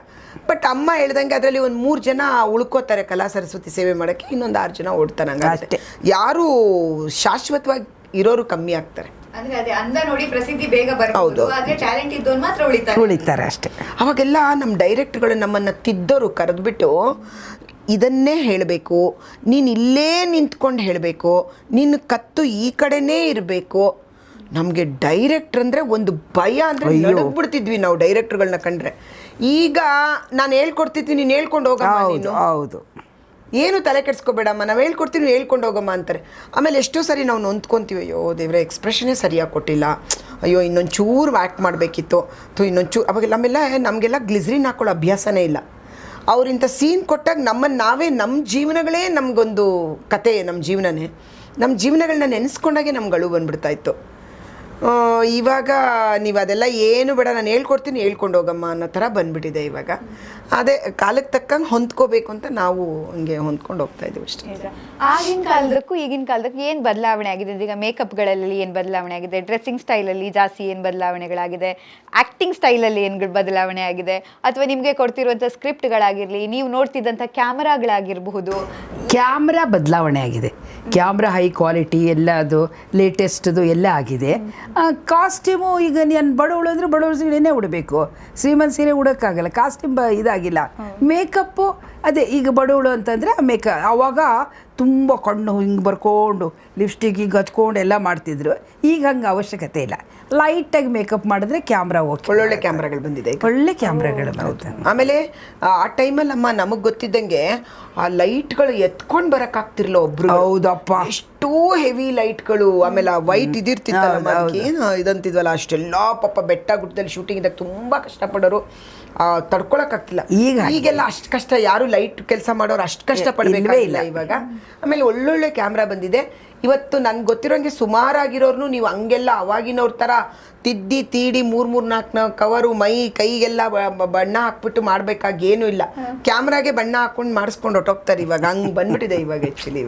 ಬಟ್ ಅಮ್ಮ ಹೇಳ್ದಂಗೆ ಅದರಲ್ಲಿ ಒಂದು 3 ಜನ ಉಳ್ಕೋತಾರೆ ಕಲಾ ಸರಸ್ವತಿ ಸೇವೆ ಮಾಡೋಕ್ಕೆ, ಇನ್ನೊಂದು 6 ಜನ ಓಡ್ತಾನಂಗೆ ಅಷ್ಟೇ. ಯಾರು ಶಾಶ್ವತವಾಗಿ ಇರೋರು ಕಮ್ಮಿ ಆಗ್ತಾರೆ. ಉಳಿತಾರೆ ಅಷ್ಟೇ. ಅವಾಗೆಲ್ಲ ನಮ್ಮ ಡೈರೆಕ್ಟ್ಗಳು ನಮ್ಮನ್ನು ತಿದ್ದೋರು ಕರೆದ್ಬಿಟ್ಟು ಇದನ್ನೇ ಹೇಳಬೇಕು, ನೀನು ಇಲ್ಲೇ ನಿಂತ್ಕೊಂಡು ಹೇಳಬೇಕು, ನಿನ್ನ ಕತ್ತು ಈ ಕಡೆನೇ ಇರಬೇಕು. ನಮಗೆ ಡೈರೆಕ್ಟ್ರ್ ಅಂದರೆ ಒಂದು ಭಯ, ಅಂದರೆ ನಡುಗ್ಬಿಡ್ತಿದ್ವಿ ನಾವು ಡೈರೆಕ್ಟ್ರುಗಳನ್ನ ಕಂಡ್ರೆ. ಈಗ ನಾನು ಹೇಳ್ಕೊಡ್ತಿದ್ದೀನಿ, ನೀನು ಹೇಳ್ಕೊಂಡು ಹೋಗಮ್ಮ, ನೀನು ಹೌದು ಏನು ತಲೆ ಕೆಡ್ಸ್ಕೊಬೇಡಮ್ಮ, ನಾವು ಹೇಳ್ಕೊಡ್ತೀನಿ ಹೇಳ್ಕೊಂಡು ಹೋಗಮ್ಮ ಅಂತಾರೆ. ಆಮೇಲೆ ಎಷ್ಟೋ ಸರಿ ನಾವು ನೊಂದ್ಕೊತೀವಿ, ಅಯ್ಯೋ ದೇವ್ರೆ ಎಕ್ಸ್ಪ್ರೆಷನ್ನೇ ಸರಿಯಾಗಿ ಕೊಟ್ಟಿಲ್ಲ, ಅಯ್ಯೋ ಇನ್ನೊಂದು ಚೂರು ಆ್ಯಕ್ಟ್ ಮಾಡಬೇಕಿತ್ತು, ಇನ್ನೊಂದು ಚೂರು. ಅವಾಗೆಲ್ಲ ನಮಗೆಲ್ಲ ಗ್ಲಿಸ್ರಿನ್ ಹಾಕೊಳ್ಳೋ ಅಭ್ಯಾಸನೇ ಇಲ್ಲ. ಅವರಿಂಥ ಸೀನ್ ಕೊಟ್ಟಾಗ ನಮ್ಮನ್ನು ನಾವೇ, ನಮ್ಮ ಜೀವನಗಳೇ ನಮಗೊಂದು ಕತೆ, ನಮ್ಮ ಜೀವನಗಳನ್ನ ನೆನೆಸ್ಕೊಂಡಾಗೆ ನಮ್ಗೆ ಅಳು ಬಂದ್ಬಿಡ್ತಾಯಿತ್ತು. ಇವಾಗ ನೀವು ಅದೆಲ್ಲ ಏನು ಬೇಡ, ನಾನು ಹೇಳ್ಕೊಡ್ತೀನಿ ಹೇಳ್ಕೊಂಡು ಹೋಗಮ್ಮ ಅನ್ನೋ ಥರ ಬಂದುಬಿಟ್ಟಿದೆ ಇವಾಗ. ಅದೇ ಕಾಲಕ್ಕೆ ತಕ್ಕಂಗೆ ಹೊಂದ್ಕೋಬೇಕು ಅಂತ ನಾವು ಹಂಗೆ ಹೊಂದ್ಕೊಂಡು ಹೋಗ್ತಾ ಇದ್ದೀವಿ ಅಷ್ಟೇ. ಆಗಿನ ಕಾಲದಕ್ಕೂ ಈಗಿನ ಕಾಲದಕ್ಕೂ ಏನು ಬದಲಾವಣೆ ಆಗಿದೆ? ಈಗ ಮೇಕಪ್ಗಳಲ್ಲಿ ಏನು ಬದಲಾವಣೆ ಆಗಿದೆ, ಡ್ರೆಸ್ಸಿಂಗ್ ಸ್ಟೈಲಲ್ಲಿ ಜಾಸ್ತಿ ಏನು ಬದಲಾವಣೆಗಳಾಗಿದೆ, ಆ್ಯಕ್ಟಿಂಗ್ ಸ್ಟೈಲಲ್ಲಿ ಏನು ಬದಲಾವಣೆ ಆಗಿದೆ, ಅಥವಾ ನಿಮಗೆ ಕೊಡ್ತಿರುವಂಥ ಸ್ಕ್ರಿಪ್ಟ್ಗಳಾಗಿರಲಿ, ನೀವು ನೋಡ್ತಿದ್ದಂಥ ಕ್ಯಾಮ್ರಾಗಳಾಗಿರಬಹುದು. ಕ್ಯಾಮ್ರಾ ಬದಲಾವಣೆ ಆಗಿದೆ, ಕ್ಯಾಮ್ರಾ ಹೈ ಕ್ವಾಲಿಟಿ ಎಲ್ಲ, ಅದು ಲೇಟೆಸ್ಟ್ದು ಎಲ್ಲ ಆಗಿದೆ. ಕಾಸ್ಟ್ಯೂಮು ಈಗ ನಾನು ಬಡವಳು ಅಂದರೆ ಬಡವಳ ಸೀರೆನೇ ಉಡಬೇಕು, ಶ್ರೀಮಂತ ಸೀರೆ ಉಡೋಕ್ಕಾಗಲ್ಲ, ಕಾಸ್ಟ್ಯೂಮ್ ಇದಾಗಿಲ್ಲ. ಮೇಕಪ್ಪು ಅದೇ, ಈಗ ಬಡವಳು ಅಂತಂದರೆ ಆವಾಗ ತುಂಬ ಕಣ್ಣು ಹಿಂಗೆ ಬರ್ಕೊಂಡು ಲಿಪ್ಸ್ಟಿಕ್ ಹಿಂಗೆ ಹಚ್ಕೊಂಡು ಎಲ್ಲ ಮಾಡ್ತಿದ್ರು. ಈಗ ಹಂಗೆ ಅವಶ್ಯಕತೆ ಇಲ್ಲ, ಲೈಟಾಗಿ ಮೇಕಪ್ ಮಾಡಿದ್ರೆ ಕ್ಯಾಮ್ರಾ ಓಕೆ. ಒಳ್ಳೊಳ್ಳೆ ಕ್ಯಾಮ್ರಾಗಳು ಬಂದಿದೆ, ಒಳ್ಳೆ ಕ್ಯಾಮ್ರಾಗಳು ಬರುತ್ತೆ. ಆಮೇಲೆ ಆ ಟೈಮಲ್ಲಿ ಅಮ್ಮ ನಮಗೆ ಗೊತ್ತಿದ್ದಂಗೆ ಆ ಲೈಟ್ಗಳು ಎತ್ಕೊಂಡು ಬರೋಕ್ಕಾಗ್ತಿರ್ಲಿಲ್ಲ ಒಬ್ರು. ಹೌದಪ್ಪ, ಎಷ್ಟೋ ಹೆವಿ ಲೈಟ್ಗಳು. ಆಮೇಲೆ ಆ ವೈಟ್ ಇದಿರ್ತಿತ್ತಲ್ಲ, ಏನು ಇದಂತಿದ್ವಲ್ಲ, ಅಷ್ಟೆಲ್ಲ ಪಾಪ ಬೆಟ್ಟ ಗುಡ್ಡದಲ್ಲಿ ಶೂಟಿಂಗ್ ಇದ್ದಾಗ ತುಂಬ ಕಷ್ಟಪಡೋರು, ತಡ್ಕೊಳಕ್ಕಾಗ್ತಿಲ್ಲ. ಈಗೆಲ್ಲ ಅಷ್ಟು ಕಷ್ಟ, ಯಾರು ಲೈಟ್ ಕೆಲಸ ಮಾಡೋರು ಅಷ್ಟು ಕಷ್ಟ ಪಡಬೇಕಾಗಿಲ್ಲ ಇವಾಗ. ಆಮೇಲೆ ಒಳ್ಳೊಳ್ಳೆ ಕ್ಯಾಮ್ರಾ ಬಂದಿದೆ. ಇವತ್ತು ನನ್ಗೆ ಗೊತ್ತಿರೋಂಗೆ ಸುಮಾರಾಗಿರೋರ್ನು ನೀವು ಹಂಗೆಲ್ಲ ಅವಾಗಿನವ್ರ ಥರ ತಿದ್ದಿ ತೀಡಿ 3-4 ಕವರು ಮೈ ಕೈಗೆಲ್ಲ ಬಣ್ಣ ಹಾಕ್ಬಿಟ್ಟು ಮಾಡ್ಬೇಕಾಗಿ ಏನೂ ಇಲ್ಲ. ಕ್ಯಾಮ್ರಾಗೆ ಬಣ್ಣ ಹಾಕೊಂಡು ಮಾಡಿಸ್ಕೊಂಡು ಹೊಟ್ಟೋಗ್ತಾರೆ ಇವಾಗ. ಹಂಗೆ ಬಂದ್ಬಿಟ್ಟಿದೆ ಇವಾಗ. ಆ್ಯಕ್ಚುಲಿ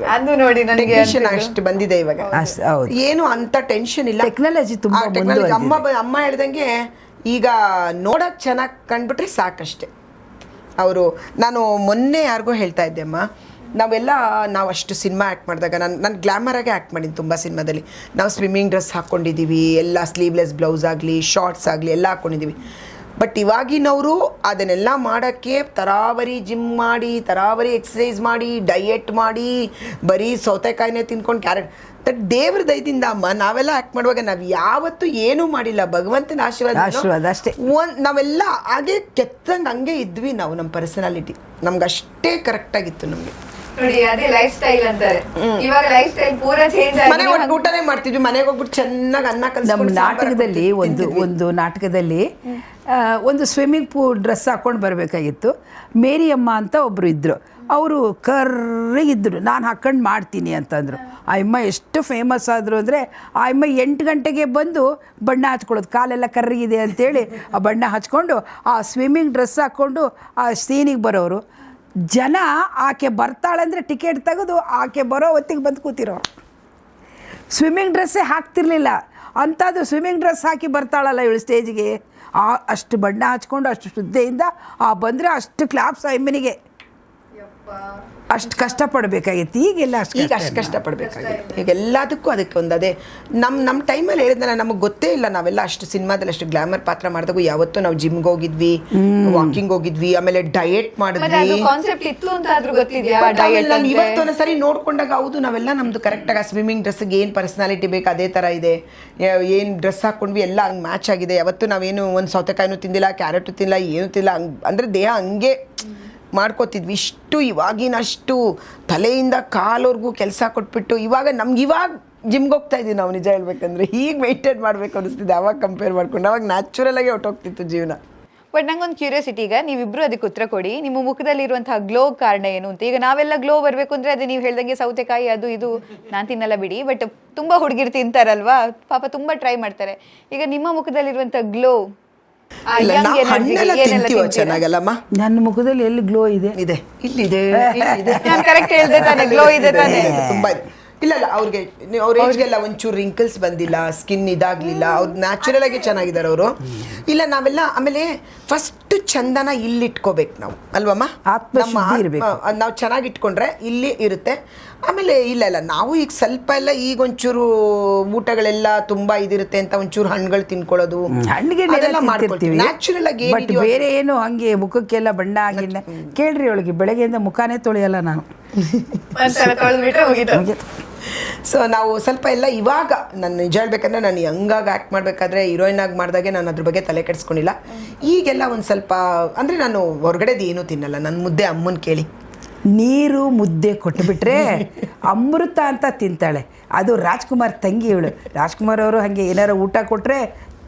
ಟೆನ್ಷನ್ ಅಷ್ಟು ಬಂದಿದೆ ಇವಾಗ, ಏನು ಅಂತ ಟೆನ್ಷನ್ ಇಲ್ಲ. ಟೆಕ್ನಾಲಜಿ ತುಂಬ ಅಮ್ಮ ಹೇಳ್ದಂಗೆ ಈಗ ನೋಡೋಕೆ ಚೆನ್ನಾಗಿ ಕಂಡ್ಬಿಟ್ರೆ ಸಾಕಷ್ಟೆ. ನಾನು ಮೊನ್ನೆ ಯಾರಿಗೋ ಹೇಳ್ತಾ ಇದ್ದೆ ಅಮ್ಮ, ನಾವು ಅಷ್ಟು ಸಿನಿಮಾ ಆ್ಯಕ್ಟ್ ಮಾಡಿದಾಗ ನಾನು ಗ್ಲಾಮರಾಗೆ ಆ್ಯಕ್ಟ್ ಮಾಡೀನಿ ತುಂಬ ಸಿನಿಮಾದಲ್ಲಿ. ನಾವು ಸ್ವಿಮ್ಮಿಂಗ್ ಡ್ರೆಸ್ ಹಾಕ್ಕೊಂಡಿದ್ದೀವಿ, ಎಲ್ಲ ಸ್ಲೀವ್ಲೆಸ್ ಬ್ಲೌಸ್ ಆಗಲಿ ಶಾರ್ಟ್ಸ್ ಆಗಲಿ ಎಲ್ಲ ಹಾಕ್ಕೊಂಡಿದ್ದೀವಿ. ಬಟ್ ಇವಾಗಿನವರು ಅದನ್ನೆಲ್ಲ ಮಾಡೋಕ್ಕೆ ತರಾವರಿ ಜಿಮ್ ಮಾಡಿ, ತರಾವರಿ ಎಕ್ಸಸೈಸ್ ಮಾಡಿ, ಡಯೆಟ್ ಮಾಡಿ, ಬರೀ ಸೌತೆಕಾಯಿನೇ ತಿನ್ಕೊಂಡು ಕ್ಯಾರೆಟ್. ದಟ್ ದೇವ್ರ ದಯದಿಂದ ಅಮ್ಮ ನಾವೆಲ್ಲ ಆ್ಯಕ್ಟ್ ಮಾಡುವಾಗ ನಾವು ಯಾವತ್ತೂ ಏನೂ ಮಾಡಿಲ್ಲ, ಭಗವಂತನ ಆಶೀರ್ವಾದ ಅಷ್ಟೇ. ನಾವೆಲ್ಲ ಹಾಗೆ ಕೆತ್ತಂಗೆ ಹಂಗೆ ಇದ್ವಿ ನಾವು. ನಮ್ಮ ಪರ್ಸನಾಲಿಟಿ ನಮ್ಗೆ ಅಷ್ಟೇ ಕರೆಕ್ಟಾಗಿತ್ತು ನಮಗೆ. ನೋಡಿ ಅದೇ ಲೈಫ್ ಸ್ಟೈಲ್ ಅಂತಾರೆ. ಇವಾಗ ಲೈಫ್ ಸ್ಟೈಲ್ ಪೂರಾ ಚೇಂಜ್ ಮನೆಗೆ ಹೋಗಿ ಊಟನೇ ಮಾಡ್ತಿದ್ವಿ, ಮನೆಗೆ ಹೋಗ್ಬಿಟ್ಟು ಚೆನ್ನಾಗಿ ಅನ್ನ ನಮ್ಮ ಕಲಿಸ್ಕೊಂಡು ನಾಟಕದಲ್ಲಿ ಒಂದು ನಾಟಕದಲ್ಲಿ ಒಂದು ಸ್ವಿಮ್ಮಿಂಗ್ ಪೂಲ್ ಡ್ರೆಸ್ ಹಾಕೊಂಡು ಬರಬೇಕಾಗಿತ್ತು. ಮೇರಿ ಅಮ್ಮ ಅಂತ ಒಬ್ಬರು ಇದ್ದರು, ಅವರು ಕರ್ರಿಗಿದ್ದರು. ನಾನು ಹಾಕ್ಕೊಂಡು ಮಾಡ್ತೀನಿ ಅಂತಂದರು. ಆ ಅಮ್ಮ ಎಷ್ಟು ಫೇಮಸ್ ಆದರು ಅಂದರೆ, ಆ ಅಮ್ಮ 8 ಗಂಟೆಗೆ ಬಂದು ಬಣ್ಣ ಹಚ್ಕೊಳ್ಳೋದು, ಕಾಲೆಲ್ಲ ಕರ್ರಿಗಿದೆ ಅಂತೇಳಿ ಆ ಬಣ್ಣ ಹಚ್ಕೊಂಡು ಆ ಸ್ವಿಮ್ಮಿಂಗ್ ಡ್ರೆಸ್ ಹಾಕ್ಕೊಂಡು ಆ ಸೀನಿಗೆ ಬರೋರು. ಜನ ಆಕೆ ಬರ್ತಾಳಂದರೆ ಟಿಕೆಟ್ ತೆಗೆದು ಆಕೆ ಬರೋ ಹೊತ್ತಿಗೆ ಬಂದು ಕೂತಿರೋ. ಸ್ವಿಮ್ಮಿಂಗ್ ಡ್ರೆಸ್ಸೇ ಹಾಕ್ತಿರ್ಲಿಲ್ಲ, ಅಂಥದ್ದು ಸ್ವಿಮ್ಮಿಂಗ್ ಡ್ರೆಸ್ ಹಾಕಿ ಬರ್ತಾಳಲ್ಲ ಇವಳು ಸ್ಟೇಜಿಗೆ. ಅಷ್ಟು ಬಣ್ಣ ಹಚ್ಕೊಂಡು ಅಷ್ಟು ಶ್ರದ್ಧೆಯಿಂದ ಬಂದರೆ ಅಷ್ಟು ಕ್ಲಾಪ್ಸ್ ಆ ಎಮ್ಮನಿಗೆ. ಅಷ್ಟು ಕಷ್ಟಪಡಬೇಕಾಗಿತ್ತು. ಈಗೆಲ್ಲ ಈಗ ಅಷ್ಟು ಕಷ್ಟಪಡಬೇಕಾಗಿತ್ತು. ಈಗ ಎಲ್ಲದಕ್ಕೂ ಅದಕ್ಕೆ ಒಂದು ಅದೇ ನಮ್ಮ ಟೈಮಲ್ಲಿ ಹೇಳಿದ್ನಲ್ಲ, ನಮಗೆ ಗೊತ್ತೇ ಇಲ್ಲ. ನಾವೆಲ್ಲ ಅಷ್ಟು ಸಿನಿಮಾದಲ್ಲಿ ಅಷ್ಟು ಗ್ಲಾಮರ್ ಪಾತ್ರ ಮಾಡಿದಾಗ ಯಾವತ್ತೂ ನಾವು ಜಿಮ್ಗೆ ಹೋಗಿದ್ವಿ, ವಾಕಿಂಗ್ ಹೋಗಿದ್ವಿ, ಆಮೇಲೆ ಡಯೆಟ್ ಮಾಡಿದ್ವಿ. ಕಾನ್ಸೆಪ್ಟ್ ಇತ್ತು ಅಂತ ಆದ್ರೂ ಗೊತ್ತಿದ್ಯಾ? ಇವತ್ತು ಒಂದ್ಸರಿ ನೋಡ್ಕೊಂಡಾಗ ಹೌದು ನಾವೆಲ್ಲ ನಮ್ದು ಕರೆಕ್ಟಾಗಿ ಸ್ವಿಮ್ಮಿಂಗ್ ಡ್ರೆಸ್ಗೆ ಏನು ಪರ್ಸನಾಲಿಟಿ ಬೇಕು ಅದೇ ಥರ ಇದೆ. ಏನು ಡ್ರೆಸ್ ಹಾಕ್ಕೊಂಡ್ವಿ ಎಲ್ಲ ಹಂಗೆ ಮ್ಯಾಚ್ ಆಗಿದೆ. ಯಾವತ್ತು ನಾವೇನು ಒಂದು ಸೌತೆಕಾಯಿನೂ ತಿಂದಿಲ್ಲ, ಕ್ಯಾರೆಟು ತಿಂದಿಲ್ಲ, ಏನೂ ತಿಂದಿಲ್ಲ. ಅಂದರೆ ದೇಹ ಹಂಗೆ ಮಾಡ್ಕೋತಿದ್ವಿ. ಇಷ್ಟು ಇವಾಗಿನಷ್ಟು ತಲೆಯಿಂದ ಕಾಲವರೆಗೂ ಕೆಲಸ ಕೊಟ್ಬಿಟ್ಟು ಇವಾಗ ಜಿಮ್ಗೆ ಹೋಗ್ತಾ ಇದ್ದೀವಿ ನಾವು. ನಿಜ ಹೇಳ್ಬೇಕಂದ್ರೆ ಈಗ ಮೇಂಟೈನ್ ಮಾಡಬೇಕು ಅನಿಸ್ತಿದೆ ಅವಾಗ ಕಂಪೇರ್ ಮಾಡ್ಕೊಂಡು. ಅವಾಗ ನ್ಯಾಚುರಲಾಗಿ ಹೊಟ್ಟೋಗ್ತಿತ್ತು ಜೀವನ. ಬಟ್ ನಂಗೊಂದು ಕ್ಯೂರಿಯಾಸಿಟಿ, ಈಗ ನೀವಿಬ್ರು ಅದಕ್ಕೆ ಉತ್ತರ ಕೊಡಿ. ನಿಮ್ಮ ಮುಖದಲ್ಲಿರುವಂತಹ ಗ್ಲೋ ಕಾರಣ ಏನು ಅಂತ. ಈಗ ನಾವೆಲ್ಲ ಗ್ಲೋ ಬರಬೇಕು ಅಂದರೆ ಅದೇ ನೀವು ಹೇಳ್ದಂಗೆ ಸೌತೆಕಾಯಿ ಅದು ಇದು ನಾನು ತಿನ್ನಲ್ಲ ಬಿಡಿ, ಬಟ್ ತುಂಬ ಹುಡುಗಿರು ತಿಂತಾರಲ್ವಾ, ಪಾಪ ತುಂಬ ಟ್ರೈ ಮಾಡ್ತಾರೆ. ಈಗ ನಿಮ್ಮ ಮುಖದಲ್ಲಿರುವಂಥ ಗ್ಲೋ ಚೆನ್ನಾಗಲ್ಲಮ್ಮ. ನನ್ನ ಮುಖದಲ್ಲಿ ಎಲ್ಲಿ ಗ್ಲೋ ಇದೆ? ಇಲ್ಲಿದೆ. ನಾನು ಕರೆಕ್ಟ್ ಹೇಳ್ದೆ ತಾನೆ, ಗ್ಲೋ ಇದೆ ತಾನೆ. ತುಂಬಾ ಇಲ್ಲ ಅವ್ರ ಏಜ್ಗೆಲ್ಲ ಒಂಚೂರು ರಿಂಕಲ್ಸ್ ಬಂದಿಲ್ಲ, ಸ್ಕಿನ್ ಇದಾಗ್ಲಿಲ್ಲ, ಅವ್ರು ನ್ಯಾಚುರಲ್ ಆಗಿ ಚೆನ್ನಾಗಿದ್ದಾರೆ ಅವರು. ಇಲ್ಲ ನಾವೆಲ್ಲ ಆಮೇಲೆ ಫಸ್ಟ್ ಚಂದನ ಇಲ್ಲಿ ಇಟ್ಕೋಬೇಕು ನಾವು ಅಲ್ವಮ್ಮ. ನಾವು ಚೆನ್ನಾಗಿ ಇಟ್ಕೊಂಡ್ರೆ ಇಲ್ಲಿ ಇರುತ್ತೆ. ಆಮೇಲೆ ಇಲ್ಲ ನಾವು ಈಗ ಸ್ವಲ್ಪ ಎಲ್ಲ ಈಗ ಒಂಚೂರು ಊಟಗಳೆಲ್ಲ ತುಂಬಾ ಇದಿರುತ್ತೆ ಅಂತ ಒಂಚೂರು ಹಣ್ಣುಗಳು ತಿನ್ಕೊಳ್ಳೋದು, ಹಣ್ಣಿಗೆ ಮಾಡ್ಕೊಳ್ತೀವಿ ನ್ಯಾಚುರಲ್ ಆಗಿ. ಬಟ್ ಬೇರೆ ಏನು ಹಂಗೆ ಮುಖಕ್ಕೆಲ್ಲ ಬಣ್ಣ ಆಗಿಲ್ಲ. ಕೇಳ್ರಿ ಅವಳಿಗೆ ಬೆಳಗ್ಗೆಯಿಂದ ಮುಖಾನೇ ತೊಳೆಯಲ್ಲ ನಾನು. ಸೊ ನಾವು ಸ್ವಲ್ಪ ಎಲ್ಲ ಇವಾಗ ನಾನು ನಿಜ ಹೇಳ್ಬೇಕಂದ್ರೆ ನಾನು ಯಂಗಾಗಿ ಆ್ಯಕ್ಟ್ ಮಾಡಬೇಕಾದ್ರೆ ಹೀರೋಯಿನ್ ಆಗಿ ಮಾಡಿದಾಗೆ ನಾನು ಅದ್ರ ಬಗ್ಗೆ ತಲೆ ಕೆಡಿಸ್ಕೊಂಡಿಲ್ಲ. ಈಗೆಲ್ಲ ಒಂದು ಸ್ವಲ್ಪ ಅಂದರೆ ನಾನು ಹೊರಗಡೆದು ಏನೂ ತಿನ್ನಲ್ಲ. ನನ್ನ ಮುದ್ದೆ ಅಮ್ಮನ ಕೇಳಿ ನೀರು ಮುದ್ದೆ ಕೊಟ್ಟುಬಿಟ್ರೆ ಅಮೃತ ಅಂತ ತಿಂತಾಳೆ. ಅದು ರಾಜ್ಕುಮಾರ್ ತಂಗಿ ಇವಳು. ರಾಜ್ಕುಮಾರ್ ಅವರು ಹಾಗೆ ಏನಾರು ಊಟ ಕೊಟ್ಟರೆ